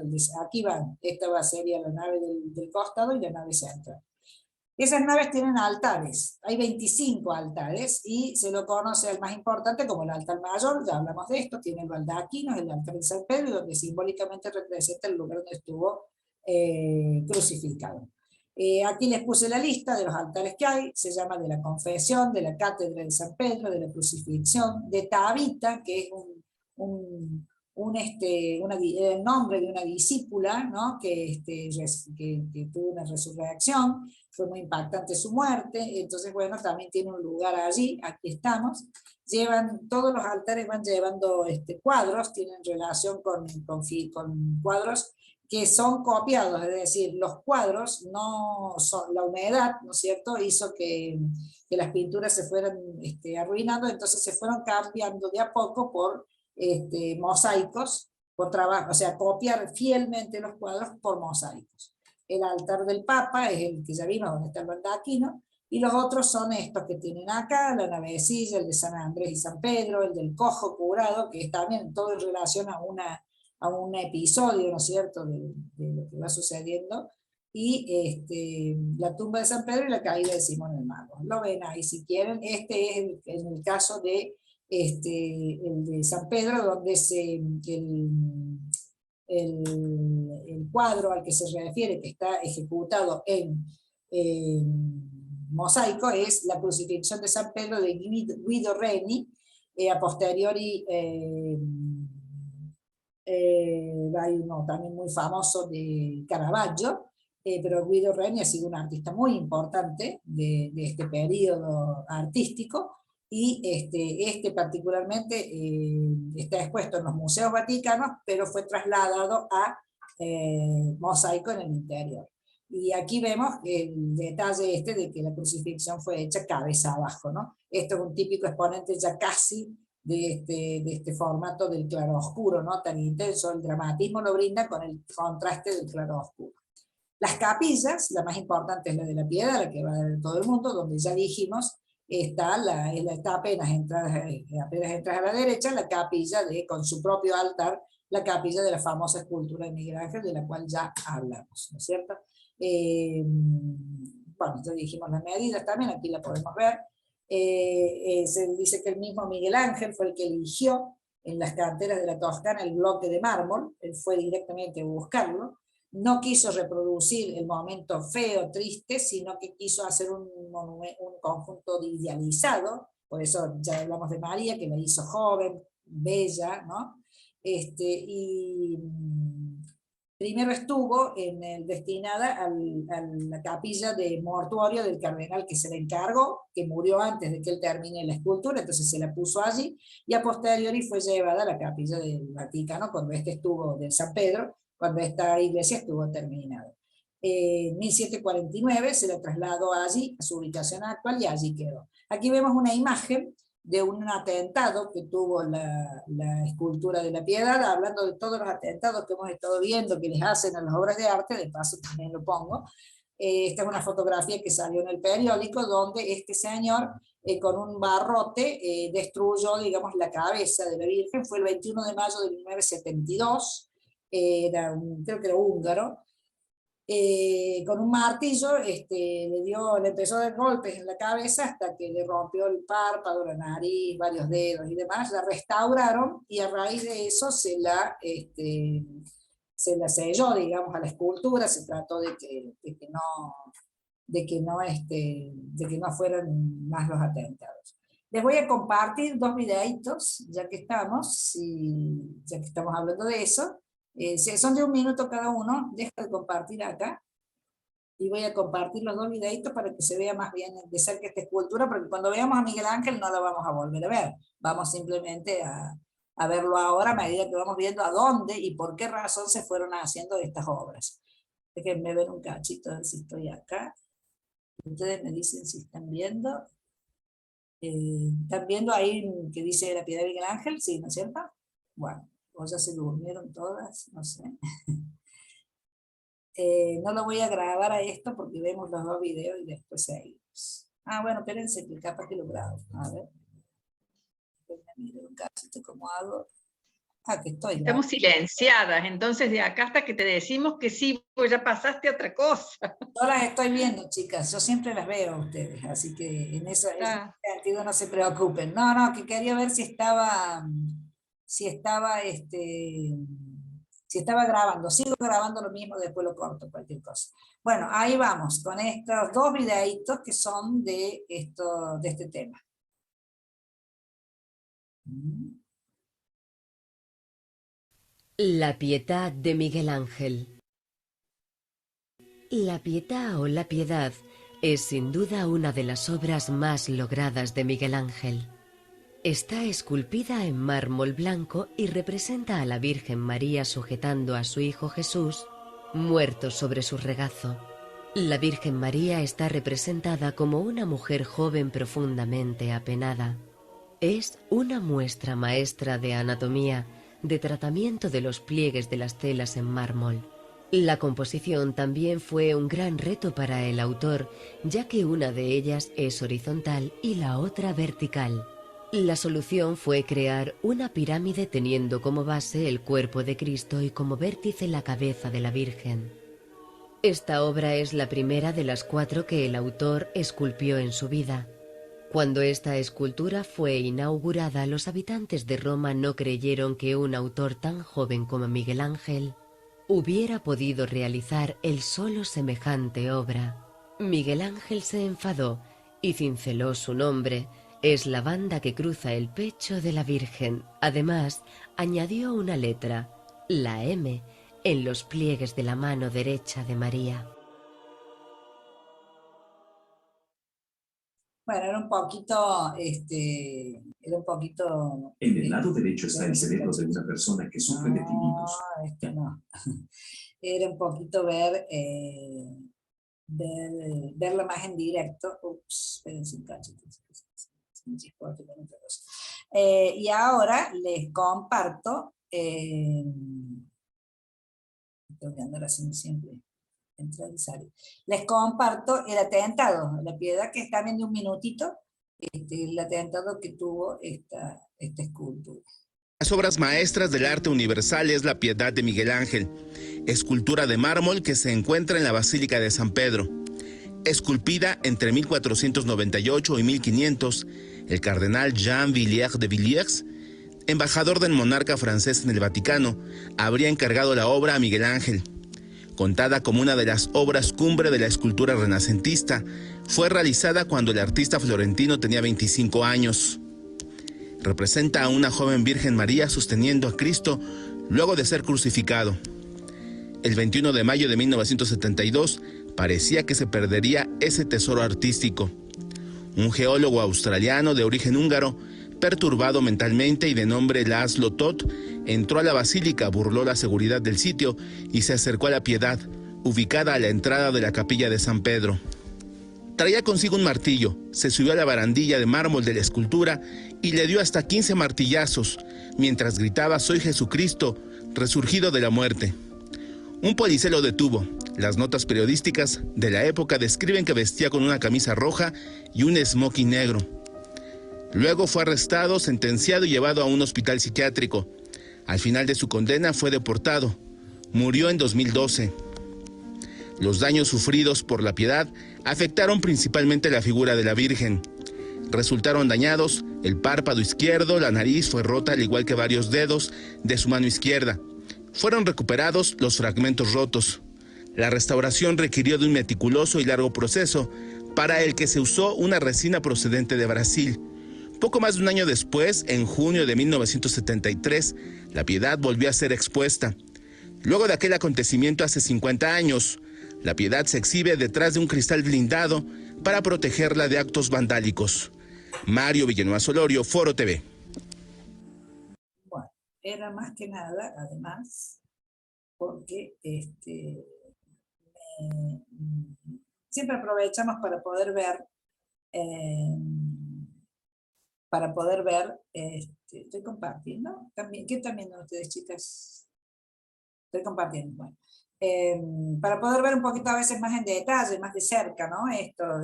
aquí van, esta sería la nave del costado y la nave central. Esas naves tienen altares, hay 25 altares, y se lo conoce al más importante como el altar mayor, ya hablamos de esto, tiene el baldaquino, el altar de San Pedro, donde simbólicamente representa el lugar donde estuvo crucificado. Aquí les puse la lista de los altares que hay, se llama de la confesión, de la cátedra de San Pedro, de la crucifixión, de Tabita, que es el nombre de una discípula, ¿no? que tuvo una resurrección, fue muy impactante su muerte, entonces bueno, también tiene un lugar allí, aquí estamos. Todos los altares van llevando cuadros, tienen relación con cuadros que son copiados, es decir, los cuadros no son, la humedad, ¿no es cierto?, hizo que las pinturas se fueran arruinando, entonces se fueron cambiando de a poco por mosaicos, por trabajo, o sea, copiar fielmente los cuadros por mosaicos. El altar del Papa es el que ya vimos, donde está el baldaquino, y los otros son estos que tienen acá, la navecilla, el de San Andrés y San Pedro, el del cojo curado, que es también todo en relación a un episodio, ¿no es cierto?, de lo que va sucediendo, y la tumba de San Pedro y la caída de Simón el Mago. Lo ven ahí si quieren. Este es el caso de el de San Pedro, donde el cuadro al que se refiere, que está ejecutado en mosaico, es la crucifixión de San Pedro de Guido Reni, a posteriori hay uno también muy famoso de Caravaggio, pero Guido Reni ha sido un artista muy importante de este periodo artístico, y este particularmente está expuesto en los museos vaticanos, pero fue trasladado a mosaico en el interior. Y aquí vemos el detalle de que la crucifixión fue hecha cabeza abajo, ¿no? Esto es un típico exponente ya casi de este formato del claroscuro, ¿no? Tan intenso, el dramatismo lo brinda con el contraste del claroscuro. Las capillas, la más importante es la de la Piedad, la que va a ver todo el mundo, donde ya dijimos, está apenas entras a la derecha, la capilla con su propio altar, la capilla de la famosa escultura de Miguel Ángel, de la cual ya hablamos, ¿no es cierto? Bueno, ya dijimos las medidas también, aquí la podemos ver. Se dice que el mismo Miguel Ángel fue el que eligió en las canteras de la Toscana el bloque de mármol, él fue directamente a buscarlo, no quiso reproducir el momento feo, triste, sino que quiso hacer un conjunto idealizado, por eso ya hablamos de María, que la hizo joven, bella, ¿no? Primero estuvo destinada a la capilla de mortuorio del cardenal que se le encargó, que murió antes de que él termine la escultura, entonces se la puso allí, y a posteriori fue llevada a la capilla del Vaticano, cuando estuvo, de San Pedro, cuando esta iglesia estuvo terminada. En 1749 se la trasladó allí, a su ubicación actual, y allí quedó. Aquí vemos una imagen de un atentado que tuvo la escultura de la Piedad, hablando de todos los atentados que hemos estado viendo que les hacen a las obras de arte, de paso también lo pongo. Esta es una fotografía que salió en el periódico, donde este señor con un barrote destruyó, digamos, la cabeza de la Virgen. Fue el 21 de mayo de 1972, creo que era húngaro. Con un martillo le empezó a dar golpes en la cabeza hasta que le rompió el párpado, la nariz, varios dedos y demás. La restauraron, y a raíz de eso se la selló, digamos, a la escultura. Se trató de que no fueran más los atentados. Les voy a compartir dos videitos, ya que estamos hablando de eso. Son de 1 minuto cada uno. Dejo de compartir acá y voy a compartir los dos videitos para que se vea más bien de cerca esta escultura, porque cuando veamos a Miguel Ángel no la vamos a volver a ver, vamos simplemente a verlo ahora a medida que vamos viendo a dónde y por qué razón se fueron haciendo estas obras. Déjenme ver un cachito, a ver si estoy acá. Ustedes me dicen si están viendo. ¿Están viendo ahí que dice la Piedad de Miguel Ángel? Sí, ¿no es cierto? Bueno. O ya se durmieron todas, no sé. No lo voy a grabar a esto porque vemos los dos videos y después seguimos. Bueno, espérense que capaz que lo grabo. A ver. Miren un cachito cómo hago. Ah, que estoy. Estamos silenciadas, entonces de acá hasta que te decimos que sí, pues ya pasaste a otra cosa. Yo las estoy viendo, chicas, yo siempre las veo a ustedes, así que en ese sentido no se preocupen. No, no, que quería ver si estaba si estaba grabando. Sigo grabando lo mismo, después lo corto, cualquier cosa. Bueno, ahí vamos, con estos dos videitos que son de este tema. La Pietà de Miguel Ángel. La Pietà o la Piedad es sin duda una de las obras más logradas de Miguel Ángel. Está esculpida en mármol blanco y representa a la Virgen María sujetando a su hijo Jesús, muerto sobre su regazo. La Virgen María está representada como una mujer joven profundamente apenada. Es una muestra maestra de anatomía, de tratamiento de los pliegues de las telas en mármol. La composición también fue un gran reto para el autor, ya que una de ellas es horizontal y la otra vertical. La solución fue crear una pirámide teniendo como base el cuerpo de Cristo y como vértice la cabeza de la Virgen. Esta obra es la primera de las 4 que el autor esculpió en su vida. Cuando esta escultura fue inaugurada, los habitantes de Roma no creyeron que un autor tan joven como Miguel Ángel hubiera podido realizar él solo semejante obra. Miguel Ángel se enfadó y cinceló su nombre. Es la banda que cruza el pecho de la Virgen. Además, añadió una letra, la M, en los pliegues de la mano derecha de María. Bueno, era un poquito, En el lado derecho está el cerebro de una persona que sufre de tinnitus. No. Era un poquito ver verla más en directo. Ups, espérense un cachito. Y ahora les comparto, tengo que andar haciendo siempre. Les comparto el atentado, la Piedad, que está viendo un minutito, el atentado que tuvo esta escultura. Las obras maestras del arte universal es La Piedad de Miguel Ángel, escultura de mármol que se encuentra en la Basílica de San Pedro. Esculpida entre 1498 y 1500, el cardenal Jean Villers de Villiers, embajador del monarca francés en el Vaticano, habría encargado la obra a Miguel Ángel. Contada como una de las obras cumbre de la escultura renacentista, fue realizada cuando el artista florentino tenía 25 años. Representa a una joven Virgen María sosteniendo a Cristo luego de ser crucificado. El 21 de mayo de 1972 parecía que se perdería ese tesoro artístico. Un geólogo australiano de origen húngaro, perturbado mentalmente y de nombre Laszlo Toth, entró a la basílica, burló la seguridad del sitio y se acercó a la Piedad, ubicada a la entrada de la capilla de San Pedro. Traía consigo un martillo, se subió a la barandilla de mármol de la escultura y le dio hasta 15 martillazos, mientras gritaba: «Soy Jesucristo, resurgido de la muerte». Un policía lo detuvo. Las notas periodísticas de la época describen que vestía con una camisa roja y un smoking negro. Luego fue arrestado, sentenciado y llevado a un hospital psiquiátrico. Al final de su condena fue deportado. Murió en 2012. Los daños sufridos por la Piedad afectaron principalmente la figura de la Virgen. Resultaron dañados el párpado izquierdo, la nariz fue rota al igual que varios dedos de su mano izquierda. Fueron recuperados los fragmentos rotos. La restauración requirió de un meticuloso y largo proceso, para el que se usó una resina procedente de Brasil. Poco más de un año después, en junio de 1973, la Piedad volvió a ser expuesta. Luego de aquel acontecimiento hace 50 años, la Piedad se exhibe detrás de un cristal blindado para protegerla de actos vandálicos. Mario Villanueva Solorio, Foro TV. Bueno, era más que nada, además, porque siempre aprovechamos para poder ver, estoy compartiendo, también, ¿qué están viendo ustedes, chicas? Estoy compartiendo, bueno. Para poder ver un poquito a veces más en detalle, más de cerca, ¿no? Esta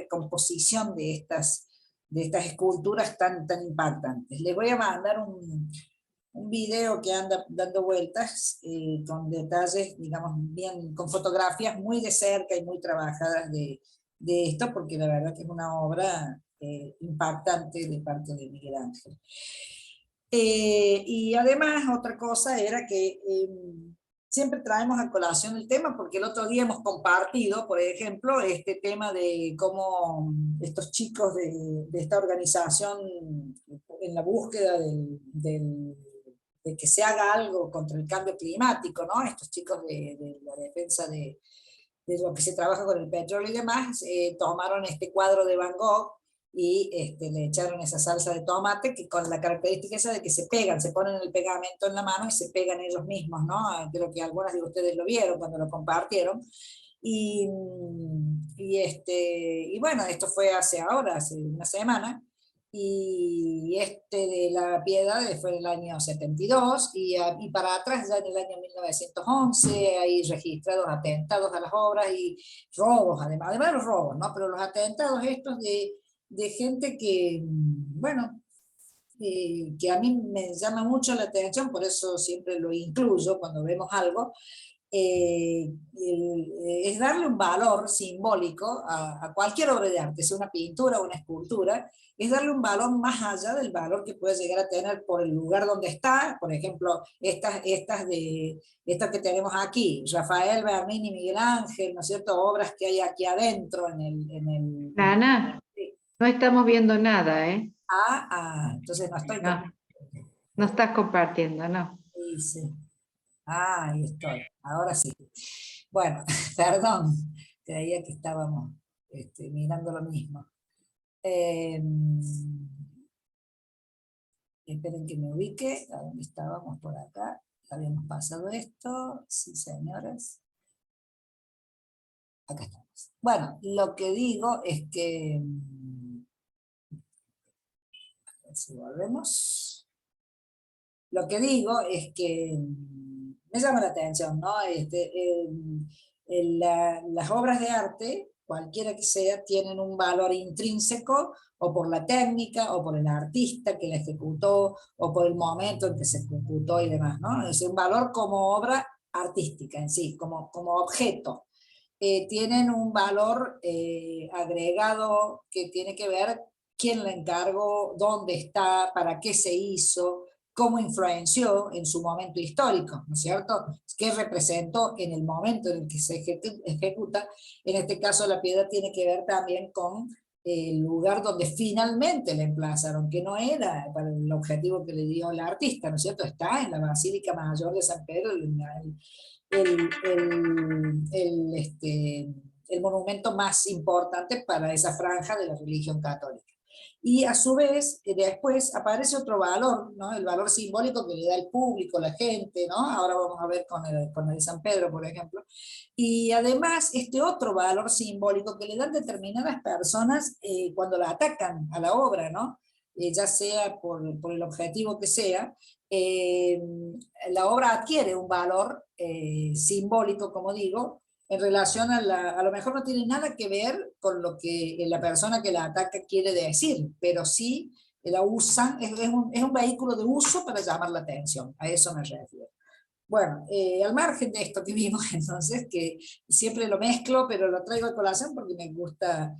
composición de estas esculturas tan impactantes. Les voy a mandar un video que anda dando vueltas con detalles, digamos, bien, con fotografías muy de cerca y muy trabajadas de esto, porque la verdad que es una obra impactante de parte de Miguel Ángel. Y además otra cosa era que siempre traemos a colación el tema, porque el otro día hemos compartido, por ejemplo, este tema de cómo estos chicos de esta organización, en la búsqueda de que se haga algo contra el cambio climático, ¿no? Estos chicos de la defensa de lo que se trabaja con el petróleo y demás, tomaron este cuadro de Van Gogh y le echaron esa salsa de tomate, que con la característica esa de que se pegan, se ponen el pegamento en la mano y se pegan ellos mismos, ¿no? Creo que algunas de ustedes lo vieron cuando lo compartieron. Y bueno, esto fue hace una semana, y de la Piedad fue en el año 72, y para atrás ya en el año 1911 hay registrados atentados a las obras y robos, además de los robos, ¿no? Pero los atentados estos de gente que, bueno, que a mí me llama mucho la atención, por eso siempre lo incluyo cuando vemos algo, es darle un valor simbólico a cualquier obra de arte, sea una pintura o una escultura, es darle un valor más allá del valor que puede llegar a tener por el lugar donde está. Por ejemplo, estas que tenemos aquí, Rafael, Bernini, Miguel Ángel, ¿no es cierto? Obras que hay aquí adentro en el... Ana, no estamos viendo nada, ¿eh? Entonces no estoy... No estás compartiendo, ¿no? Sí, sí. Ahí estoy, ahora sí. Bueno, perdón, creía que estábamos mirando lo mismo. Esperen que me ubique, ¿a dónde estábamos? Por acá, habíamos pasado esto, sí señores. Acá estamos. Bueno, lo que digo es que, a ver si volvemos. Lo que digo es que me llama la atención, ¿no? Las obras de arte, cualquiera que sea, tienen un valor intrínseco, o por la técnica, o por el artista que la ejecutó, o por el momento en que se ejecutó y demás, ¿no? Es un valor como obra artística en sí, como objeto. Tienen un valor agregado que tiene que ver quién la encargó, dónde está, para qué se hizo, cómo influenció en su momento histórico, ¿no es cierto? ¿Qué representó en el momento en el que se ejecuta? En este caso la Piedad tiene que ver también con el lugar donde finalmente la emplazaron, que no era para el objetivo que le dio el artista, ¿no es cierto? Está en la Basílica Mayor de San Pedro, el monumento más importante para esa franja de la religión católica. Y a su vez, después aparece otro valor, ¿no? El valor simbólico que le da el público, la gente, ¿no? Ahora vamos a ver con el de San Pedro, por ejemplo. Y además, este otro valor simbólico que le dan determinadas personas cuando la atacan a la obra, ¿no? Ya sea por el objetivo que sea, la obra adquiere un valor simbólico, como digo, en relación a lo mejor no tiene nada que ver con lo que la persona que la ataca quiere decir, pero sí la usan, es un vehículo de uso para llamar la atención, a eso me refiero. Bueno, al margen de esto que vimos entonces, que siempre lo mezclo, pero lo traigo a colación porque me gusta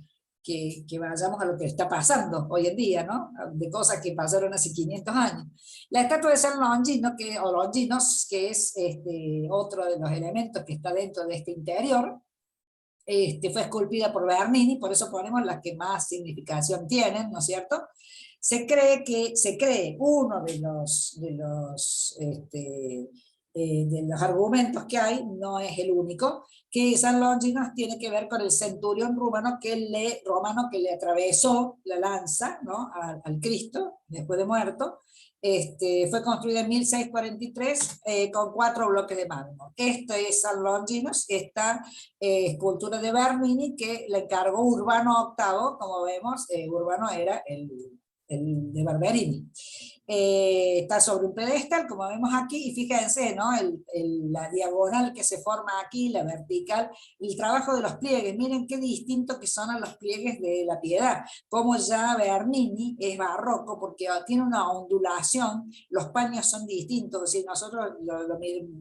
que vayamos a lo que está pasando hoy en día, ¿no? De cosas que pasaron hace 500 años. La estatua de San Longino, o Longinos, que es otro de los elementos que está dentro de este interior, fue esculpida por Bernini, por eso ponemos las que más significación tienen, ¿no es cierto? Se cree uno de los argumentos que hay, no es el único, que San Longinos tiene que ver con el centurión romano que le atravesó la lanza, ¿no? al Cristo, después de muerto. Fue construida en 1643 con 4 bloques de mármol. Esto es San Longinos, esta escultura de Bernini que le encargó Urbano VIII, como vemos, Urbano era el el de Barberini. Está sobre un pedestal, como vemos aquí, y fíjense, ¿no? La diagonal que se forma aquí, la vertical, el trabajo de los pliegues, miren qué distinto que son a los pliegues de la Piedad, como ya Bernini es barroco, porque tiene una ondulación, los paños son distintos, si nosotros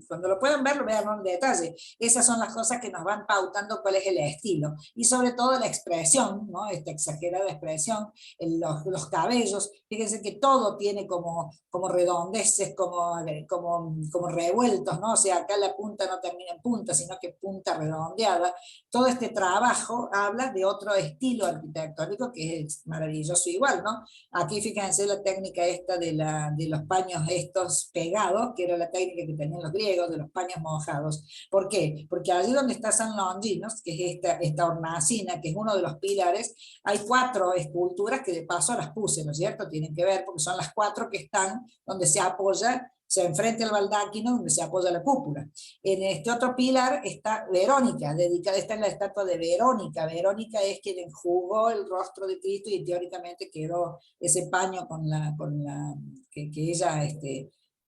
cuando lo pueden ver, lo vean en detalle, esas son las cosas que nos van pautando cuál es el estilo, y sobre todo la expresión, ¿no? Esta exagerada expresión, los cabellos, fíjense que todo tiene como redondeces, como revueltos, ¿no? O sea, acá la punta no termina en punta, sino que punta redondeada. Todo este trabajo habla de otro estilo arquitectónico que es maravilloso igual, ¿no? Aquí fíjense la técnica esta de los paños estos pegados, que era la técnica que tenían los griegos, de los paños mojados. ¿Por qué? Porque allí donde está San Longinos, que es esta hornacina, que es uno de los pilares, hay 4 esculturas que de paso las puse, ¿no es cierto? Tienen que ver porque son las 4 que están donde se apoya, se enfrenta al baldaquino donde se apoya la cúpula. En este otro pilar está Verónica, dedicada, esta es la estatua de Verónica. Verónica es quien enjugó el rostro de Cristo y teóricamente quedó ese paño que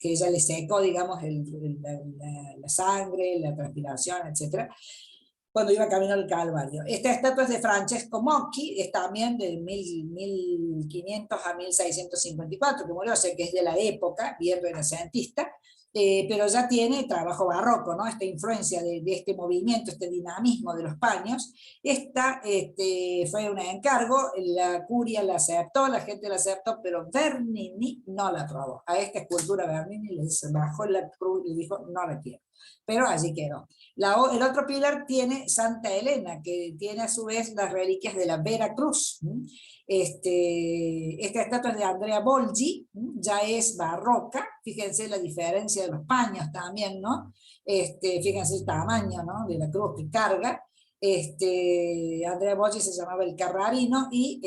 ella le secó, digamos, la sangre, la transpiración, etc., cuando iba camino al Calvario. Esta estatua es de Francesco Mocchi, es también de 1500 a 1654, que murió, o sea que es de la época, bien renacentista, pero ya tiene trabajo barroco, ¿no? Esta influencia de este movimiento, este dinamismo de los paños. Esta fue un encargo, la curia la aceptó, la gente la aceptó, pero Bernini no la aprobó. A esta escultura Bernini les bajó la cruz y dijo, no la quiero. Pero allí quedó. El otro pilar tiene Santa Elena, que tiene a su vez las reliquias de la Vera Cruz. Esta estatua es de Andrea Bolgi, ya es barroca, fíjense la diferencia de los paños también, ¿no? Fíjense el tamaño, ¿no? De la cruz que carga. Andrea Bolgi se llamaba el Carrarino, y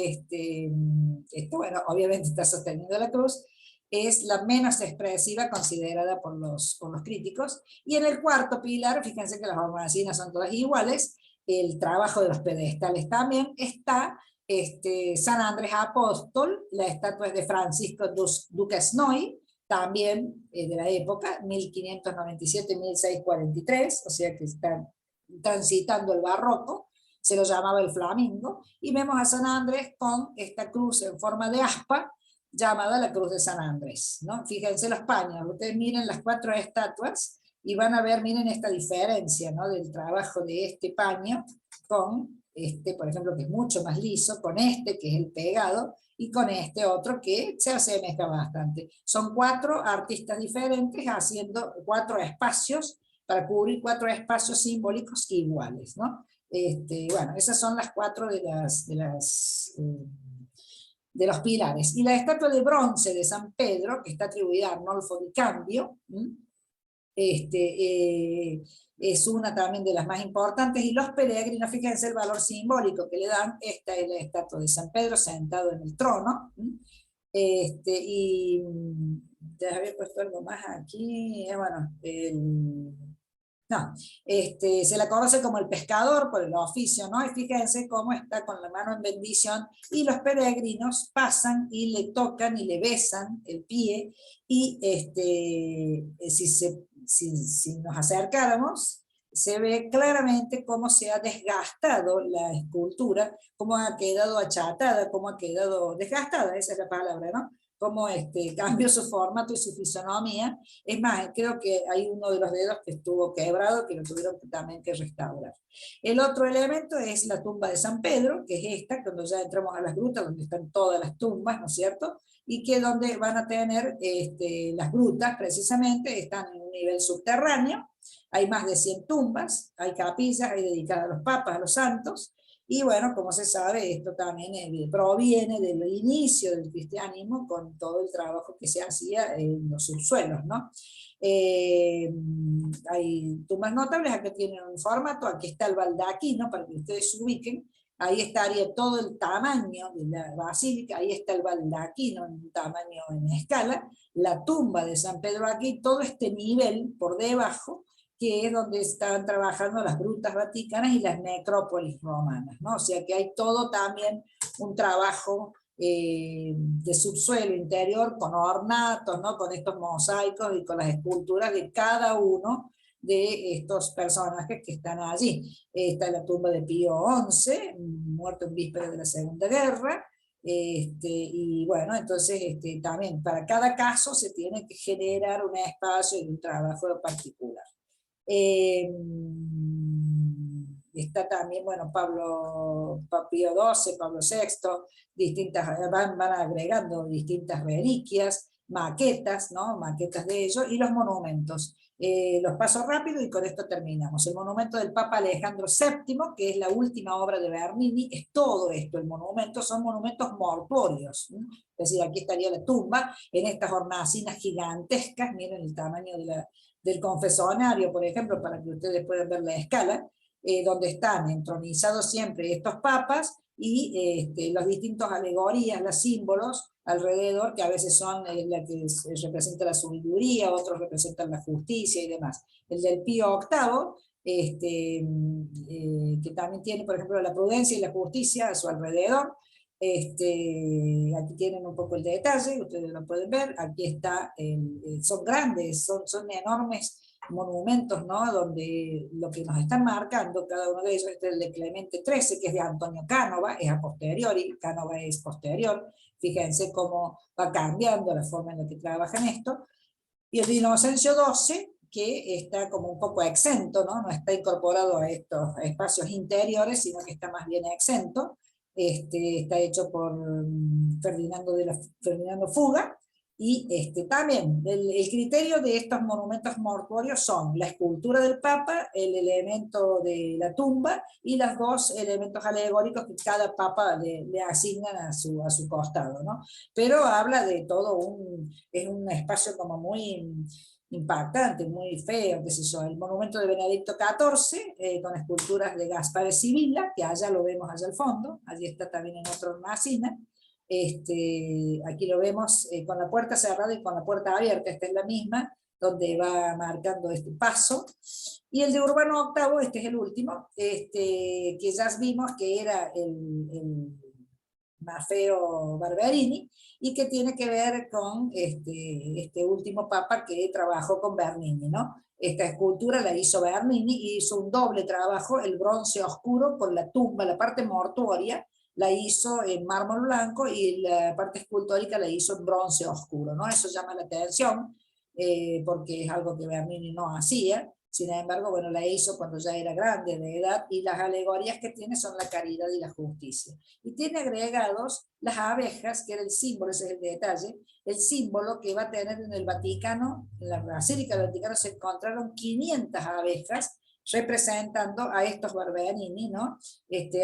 bueno, obviamente está sosteniendo la cruz. Es la menos expresiva considerada por los críticos. Y en el cuarto pilar, fíjense que las hornacinas son todas iguales, el trabajo de los pedestales también está. San Andrés Apóstol, la estatua es de Francisco Duquesnoy, también de la época, 1597-1643, o sea que está transitando el barroco, se lo llamaba el Flamingo, y vemos a San Andrés con esta cruz en forma de aspa, llamada la Cruz de San Andrés, ¿no? Fíjense los paños, ustedes miren las 4 estatuas, y van a ver, miren esta diferencia, ¿no? Del trabajo de este paño con por ejemplo, que es mucho más liso, con que es el pegado, y con este otro que se asemeja bastante. Son 4 artistas diferentes haciendo 4 espacios para cubrir 4 espacios simbólicos iguales, ¿no? Bueno, esas son las 4 de los pilares. Y la estatua de bronce de San Pedro, que está atribuida a Arnolfo di Cambio, es una también de las más importantes, y los peregrinos, fíjense el valor simbólico que le dan. Esta es la estatua de San Pedro sentado en el trono, y ya había puesto algo más aquí, bueno, no, se la conoce como el pescador por el oficio, ¿no? Y fíjense cómo está con la mano en bendición, y los peregrinos pasan y le tocan y le besan el pie, y si nos acercáramos, se ve claramente cómo se ha desgastado la escultura, cómo ha quedado achatada, cómo ha quedado desgastada, esa es la palabra, ¿no? Cómo cambió su formato y su fisonomía. Es más, creo que hay uno de los dedos que estuvo quebrado, que lo tuvieron también que restaurar. El otro elemento es la tumba de San Pedro, que es esta, cuando ya entramos a las grutas, donde están todas las tumbas, ¿no es cierto? Y que donde van a tener las grutas, precisamente, están en un nivel subterráneo. Hay más de 100 tumbas, hay capillas, hay dedicadas a los papas, a los santos. Y bueno, como se sabe, esto también proviene del inicio del cristianismo, con todo el trabajo que se hacía en los subsuelos, ¿no? Hay tumbas notables, aquí tienen un formato, aquí está el baldaquino, para que ustedes se ubiquen. Ahí estaría todo el tamaño de la basílica, ahí está el baldaquino en un tamaño en escala, la tumba de San Pedro aquí, todo este nivel por debajo, que es donde están trabajando las grutas vaticanas y las necrópolis romanas, ¿no? O sea que hay todo también un trabajo de subsuelo interior con ornatos, ¿no? Con estos mosaicos y con las esculturas de cada uno de estos personajes que están allí. Está la tumba de Pío XI, muerto en vísperas de la Segunda Guerra, y bueno, entonces también para cada caso se tiene que generar un espacio y un trabajo particular. Está también, bueno, Pío XII, Pablo VI, van agregando distintas reliquias, maquetas, ¿no? Maquetas de ellos, y los monumentos. Los paso rápido y con esto terminamos. El monumento del Papa Alejandro VII, que es la última obra de Bernini, es todo esto. El monumento son monumentos mortuorios, ¿sí? Es decir, aquí estaría la tumba, en estas hornacinas gigantescas, miren el tamaño del confesionario, por ejemplo, para que ustedes puedan ver la escala, donde están entronizados siempre estos papas, y los distintos alegorías, los símbolos alrededor, que a veces son la que representa la sabiduría, otros representan la justicia y demás. El del Pío VIII, que también tiene, por ejemplo, la prudencia y la justicia a su alrededor. Aquí tienen un poco el detalle, ustedes lo pueden ver. Aquí está, son grandes, son enormes monumentos, ¿no? Donde lo que nos están marcando, cada uno de ellos, este es el de Clemente XIII, que es de Antonio Cánova, es a posteriori, Cánova es posterior, fíjense cómo va cambiando la forma en la que trabajan esto, y el de Inocencio XII, que está como un poco exento, ¿no? No está incorporado a estos espacios interiores, sino que está más bien exento. Está hecho por Ferdinando Fuga, y también el criterio de estos monumentos mortuorios son la escultura del Papa, el elemento de la tumba, y los dos elementos alegóricos que cada Papa le asignan a su costado, ¿no? Pero habla de todo es un espacio como muy impactante, muy feo, qué sé yo. El monumento de Benedicto XIV, con esculturas de Gaspare Sibilla, que allá lo vemos allá al fondo, allí está también en otra hornacina. Aquí lo vemos con la puerta cerrada y con la puerta abierta, esta es la misma, donde va marcando este paso. Y el de Urbano VIII, este es el último, que ya vimos que era el Maffeo Barberini, y que tiene que ver con este último papa que trabajó con Bernini, ¿no? Esta escultura la hizo Bernini y hizo un doble trabajo, el bronce oscuro con la tumba, la parte mortuoria, la hizo en mármol blanco, y la parte escultórica la hizo en bronce oscuro, ¿no? Eso llama la atención, porque es algo que Bernini no hacía. Sin embargo, bueno, la hizo cuando ya era grande de edad, y las alegorías que tiene son la caridad y la justicia. Y tiene agregados las abejas, que era el símbolo, ese es el detalle, el símbolo que va a tener en el Vaticano, en la Basílica del Vaticano se encontraron 500 abejas, representando a estos Barberini, ¿no?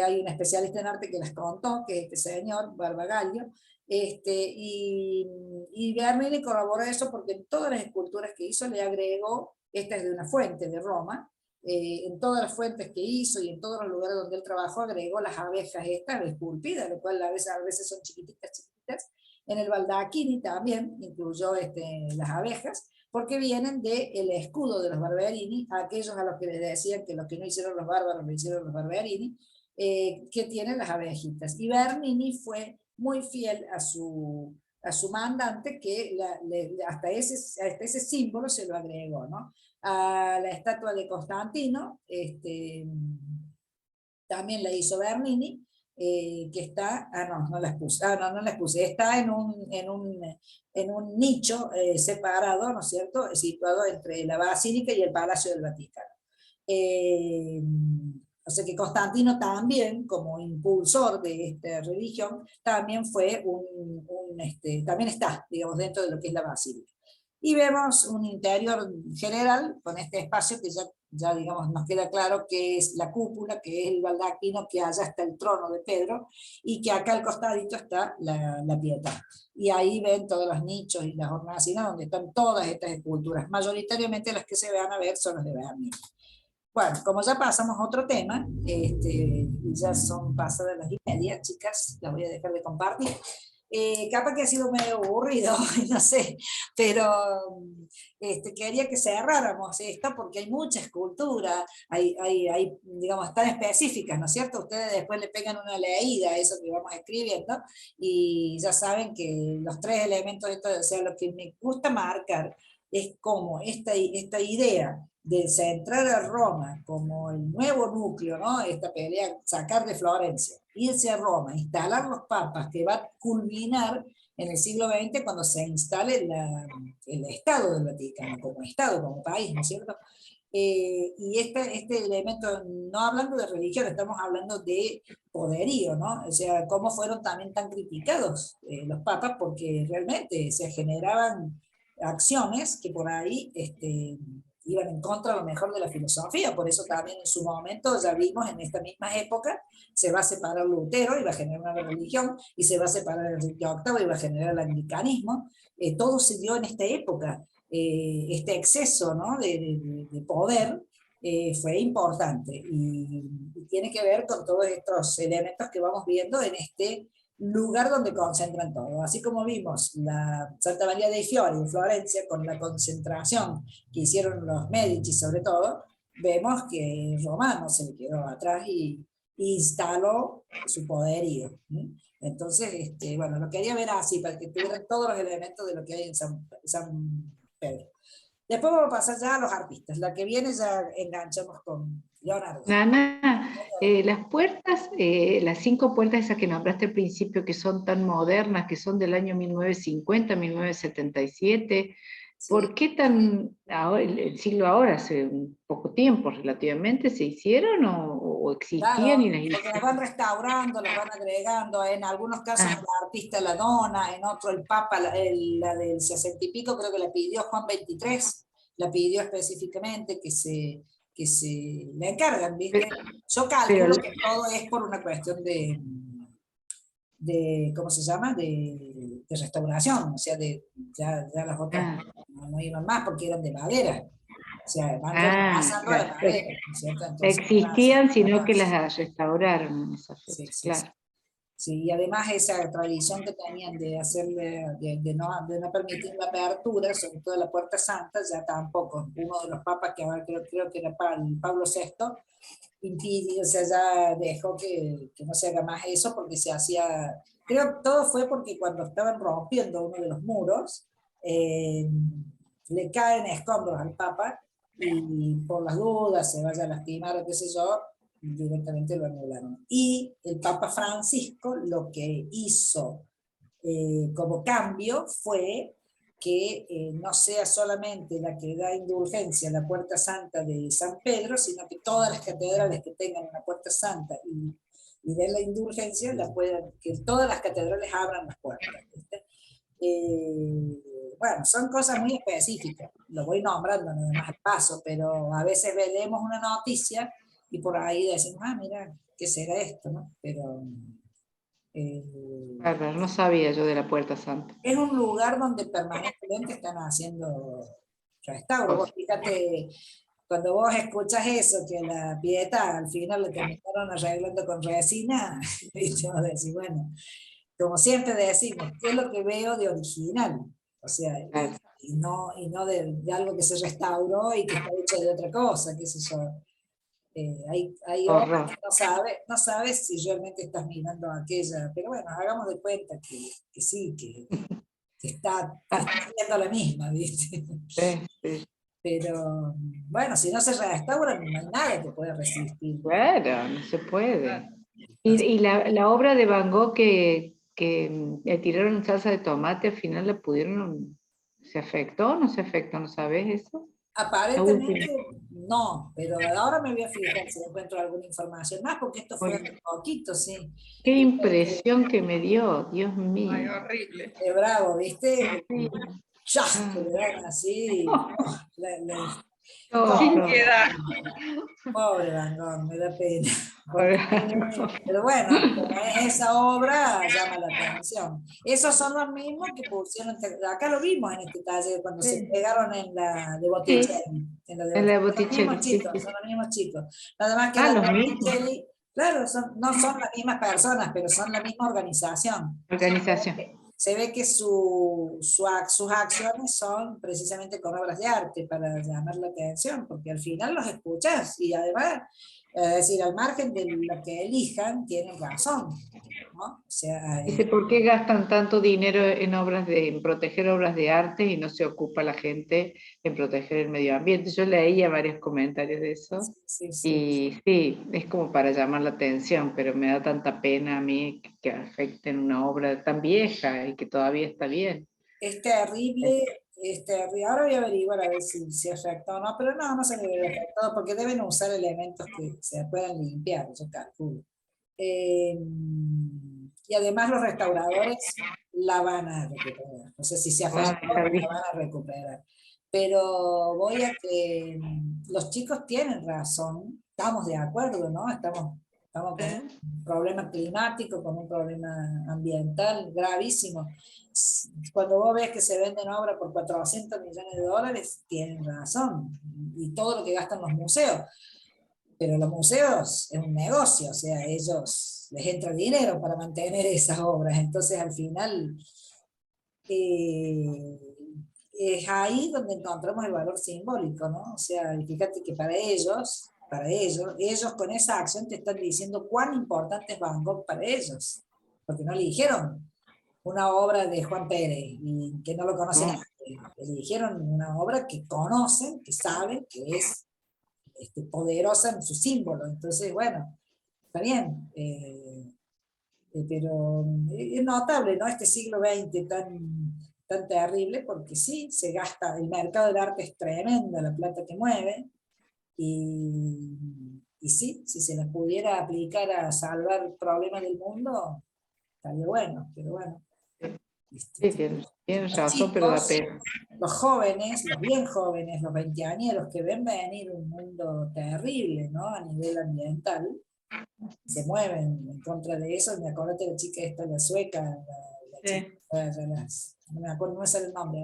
Hay un especialista en arte que las contó, que es este señor, Barbagaglio, y Bernini corroboró eso porque en todas las esculturas que hizo le agregó, esta es de una fuente de Roma, en todas las fuentes que hizo y en todos los lugares donde él trabajó agregó las abejas estas esculpidas, lo cual a veces son chiquititas. En el Baldacchini también incluyó las abejas, porque vienen del escudo de los Barberini, aquellos a los que les decían que los que no hicieron los bárbaros lo hicieron los Barberini, que tienen las abejitas. Y Bernini fue muy fiel a su mandante, que hasta ese símbolo se lo agregó, ¿no? A la estatua de Constantino, también la hizo Bernini, que está, no las puse, está en un nicho separado, ¿no es cierto?, situado entre la Basílica y el Palacio del Vaticano. O sea que Constantino también, como impulsor de esta religión, también fue también está, digamos, dentro de lo que es la Basílica. Y vemos un interior general con este espacio que ya digamos, nos queda claro que es la cúpula, que es el baldaquino, que allá está el trono de Pedro, y que acá al costadito está la Pietà. Y ahí ven todos los nichos y las hornacinas donde están todas estas esculturas. Mayoritariamente las que se van a ver son las de Bernini. Bueno, como ya pasamos a otro tema, ya son pasadas las 1:30, chicas, las voy a dejar de compartir. Capaz que ha sido medio aburrido, no sé, pero quería que cerráramos esto porque hay mucha escultura, hay, digamos, tan específicas, ¿no es cierto? Ustedes después le pegan una leída a eso que vamos escribiendo y ya saben que los 3 elementos de esto, o sea, lo que me gusta marcar es como esta idea de centrar a Roma como el nuevo núcleo, ¿no? Esta pelea, sacar de Florencia, irse a Roma, instalar los papas, que va a culminar en el siglo XX cuando se instale el Estado del Vaticano, como Estado, como país, ¿no es cierto? Y este elemento, no hablando de religión, estamos hablando de poderío, ¿no? O sea, cómo fueron también tan criticados los papas, porque realmente se generaban acciones que por ahí iban en contra a lo mejor de la filosofía, por eso también en su momento ya vimos en esta misma época, se va a separar Lutero y va a generar una religión, y se va a separar Enrique VIII y va a generar el anglicanismo, todo se dio en esta época, este exceso, ¿no? de poder fue importante, y tiene que ver con todos estos elementos que vamos viendo en este lugar donde concentran todo. Así como vimos la Santa María dei Fiori en Florencia, con la concentración que hicieron los Medici sobre todo, vemos que Roma no se le quedó atrás y instaló su poderío. Entonces, bueno, lo quería ver así, para que tuvieran todos los elementos de lo que hay en San Pedro. Después vamos a pasar ya a los artistas. La que viene ya enganchamos con Leonardo. Nana, las puertas, las 5 puertas esas que nombraste al principio, que son tan modernas, que son del año 1950, 1977, Sí. ¿por qué tan, el siglo ahora, hace un poco tiempo relativamente, se hicieron o existían? Claro, Y porque las van restaurando, las van agregando, en algunos casos la artista la dona, en otro el Papa, la del 60 y pico, creo que la pidió Juan XXIII, la pidió específicamente que se le encargan, ¿viste? Yo calculo que todo es por una cuestión de ¿cómo se llama? De restauración, o sea, ya las otras no iban más porque eran de madera. O sea, van reemplazando la madera, ¿no es cierto? Entonces, existían, sino que las restauraron en esa fecha, sí, claro. Sí, y además esa tradición que tenían de hacerle, de no permitir la apertura, sobre todo la Puerta Santa, ya tampoco. Uno de los papas, que ahora creo que era Pablo VI, impidió, o sea, ya dejó que no se haga más eso, porque se hacía, creo que todo fue porque cuando estaban rompiendo uno de los muros, le caen escombros al papa, y por las dudas se vaya a lastimar o qué sé yo, directamente lo anularon. Y el Papa Francisco lo que hizo como cambio fue que no sea solamente la que da indulgencia la Puerta Santa de San Pedro, sino que todas las catedrales que tengan una Puerta Santa y den la indulgencia, que todas las catedrales abran las puertas. Bueno, son cosas muy específicas, lo voy nombrando nada más al paso, pero a veces leemos una noticia y por ahí decimos, mira, ¿qué será esto? ¿No? Pero Claro, no sabía yo de la Puerta Santa. es un lugar donde permanentemente están haciendo restauros. Vos fíjate, cuando vos escuchas eso, que la Pietà al final le terminaron arreglando con resina, y vos decís, bueno, como siempre decimos, ¿qué es lo que veo de original? O sea, y no de algo que se restauró y que está hecho de otra cosa, qué sé yo. Hay obras que no sabes si realmente estás mirando aquella, pero bueno, hagamos de cuenta que sí, que está haciendo la misma, ¿viste? Sí. Pero bueno, si no se restaura, no hay nada que pueda resistir. Claro, no se puede. Y la obra de Van Gogh que le tiraron salsa de tomate, al final la pudieron, ¿se afectó o no se afectó? ¿No sabes eso? Aparentemente no, pero ahora me voy a fijar si encuentro alguna información más, porque esto fue hace poquito, sí. Qué impresión que me dio, Dios mío. Ay, horrible. Qué bravo, ¿viste? Sí. Ya, que le dan así. Sin piedad. Pobre Van Gogh, me da pena. Pero bueno, esa obra llama la atención. Esos son los mismos que pusieron, acá lo vimos en este taller, cuando se pegaron en la de Botticelli. En la Botticelli, son los mismos chicos. Nada más que la de Botticelli Claro, no son las mismas personas, pero son la misma organización. Organización. Se ve que sus acciones son precisamente con obras de arte para llamar la atención, porque al final los escuchas y además, es decir, al margen de lo que elijan, tienen razón, ¿no? O sea, Dice, ¿por qué gastan tanto dinero en proteger obras de arte y no se ocupa la gente en proteger el medio ambiente? Yo leía varios comentarios de eso. sí, sí. Y sí, es como para llamar la atención, pero me da tanta pena a mí que afecten una obra tan vieja y que todavía está bien. Es terrible, ahora voy a averiguar a ver si afecta o no, pero no se debe haber afectado porque deben usar elementos que se puedan limpiar, yo calculo. Y además los restauradores la van a recuperar. No sé si se afectó, pero la van a recuperar. Pero voy a que los chicos tienen razón, estamos de acuerdo, ¿no? Estamos con un problema climático, con un problema ambiental gravísimo. Cuando vos ves que se venden obras por 400 millones de dólares, tienen razón. Y todo lo que gastan los museos. Pero los museos es un negocio, o sea, ellos les entra dinero para mantener esas obras. Entonces, al final, es ahí donde encontramos el valor simbólico, ¿no? O sea, fíjate que para ellos con esa acción te están diciendo cuán importante es Van Gogh para ellos, porque no le dijeron una obra de Juan Pérez y que no lo conocen nadie, le dijeron una obra que conocen, que saben que es poderosa en su símbolo. Entonces, bueno, está bien, pero es notable, ¿no? Este siglo XX tan terrible, porque sí, se gasta, el mercado del arte es tremendo, la plata que mueve, y sí, si se las pudiera aplicar a salvar problemas del mundo, estaría bueno, pero bueno. Sí, tienes razón, pero da pena. Los jóvenes, los bien jóvenes, los veinteañeros que ven venir un mundo terrible, ¿no? A nivel ambiental, se mueven en contra de eso. Me acuerdo de la chica esta, la sueca, la chica, no me acuerdo, no me sale el nombre.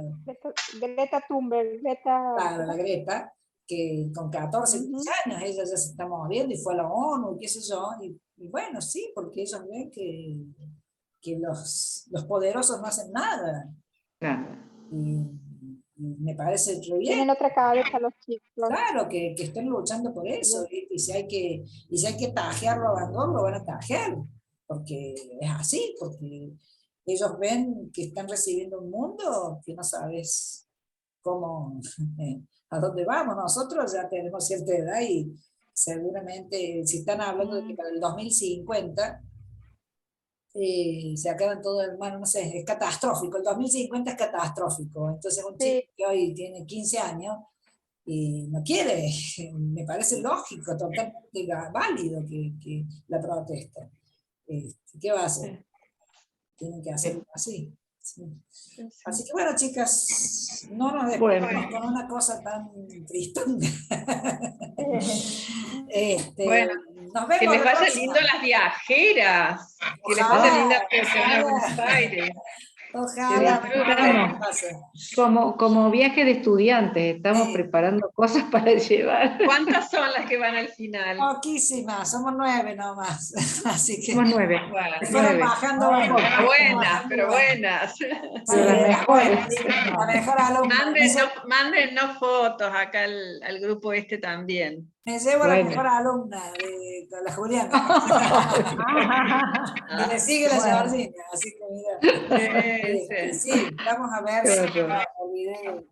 Greta Thunberg, Claro, la Greta, que con 14 años ella ya se está moviendo y fue a la ONU, qué sé yo, y bueno, sí, porque ellos ven que los poderosos no hacen nada. Y me parece re bien. Tienen otra cabeza los chicos. Claro, que estén luchando por eso. Y si hay que tajearlo a Van Gogh, lo van a tajear. Porque es así, porque ellos ven que están recibiendo un mundo que no sabes cómo, a dónde vamos. Nosotros ya tenemos cierta edad y seguramente si están hablando de que para el 2050 se acaban todo el mundo, no sé, es catastrófico, el 2050 es catastrófico, entonces un chico que hoy tiene 15 años y no quiere, me parece lógico, totalmente válido que la protesta. ¿Qué va a hacer? Tienen que hacerlo así. Sí. Así que bueno, chicas, no nos despedimos con una cosa tan tristonga. Bueno, nos vemos que les vaya próxima. lindo las viajeras, que les vaya linda a Buenos Aires. Ojalá. Como viaje de estudiantes, estamos preparando cosas para llevar. ¿Cuántas son las que van al final? Poquísimas, somos 9 nomás. Así que somos 9. Fueron bajando pero buenas. Pero las mejores. La mejor alumna. Mándennos fotos acá al grupo este también. Me llevo la mejor alumna de la Juliana. Y le sigue la Georgina, así que mira. Sí, vamos a ver si olvidé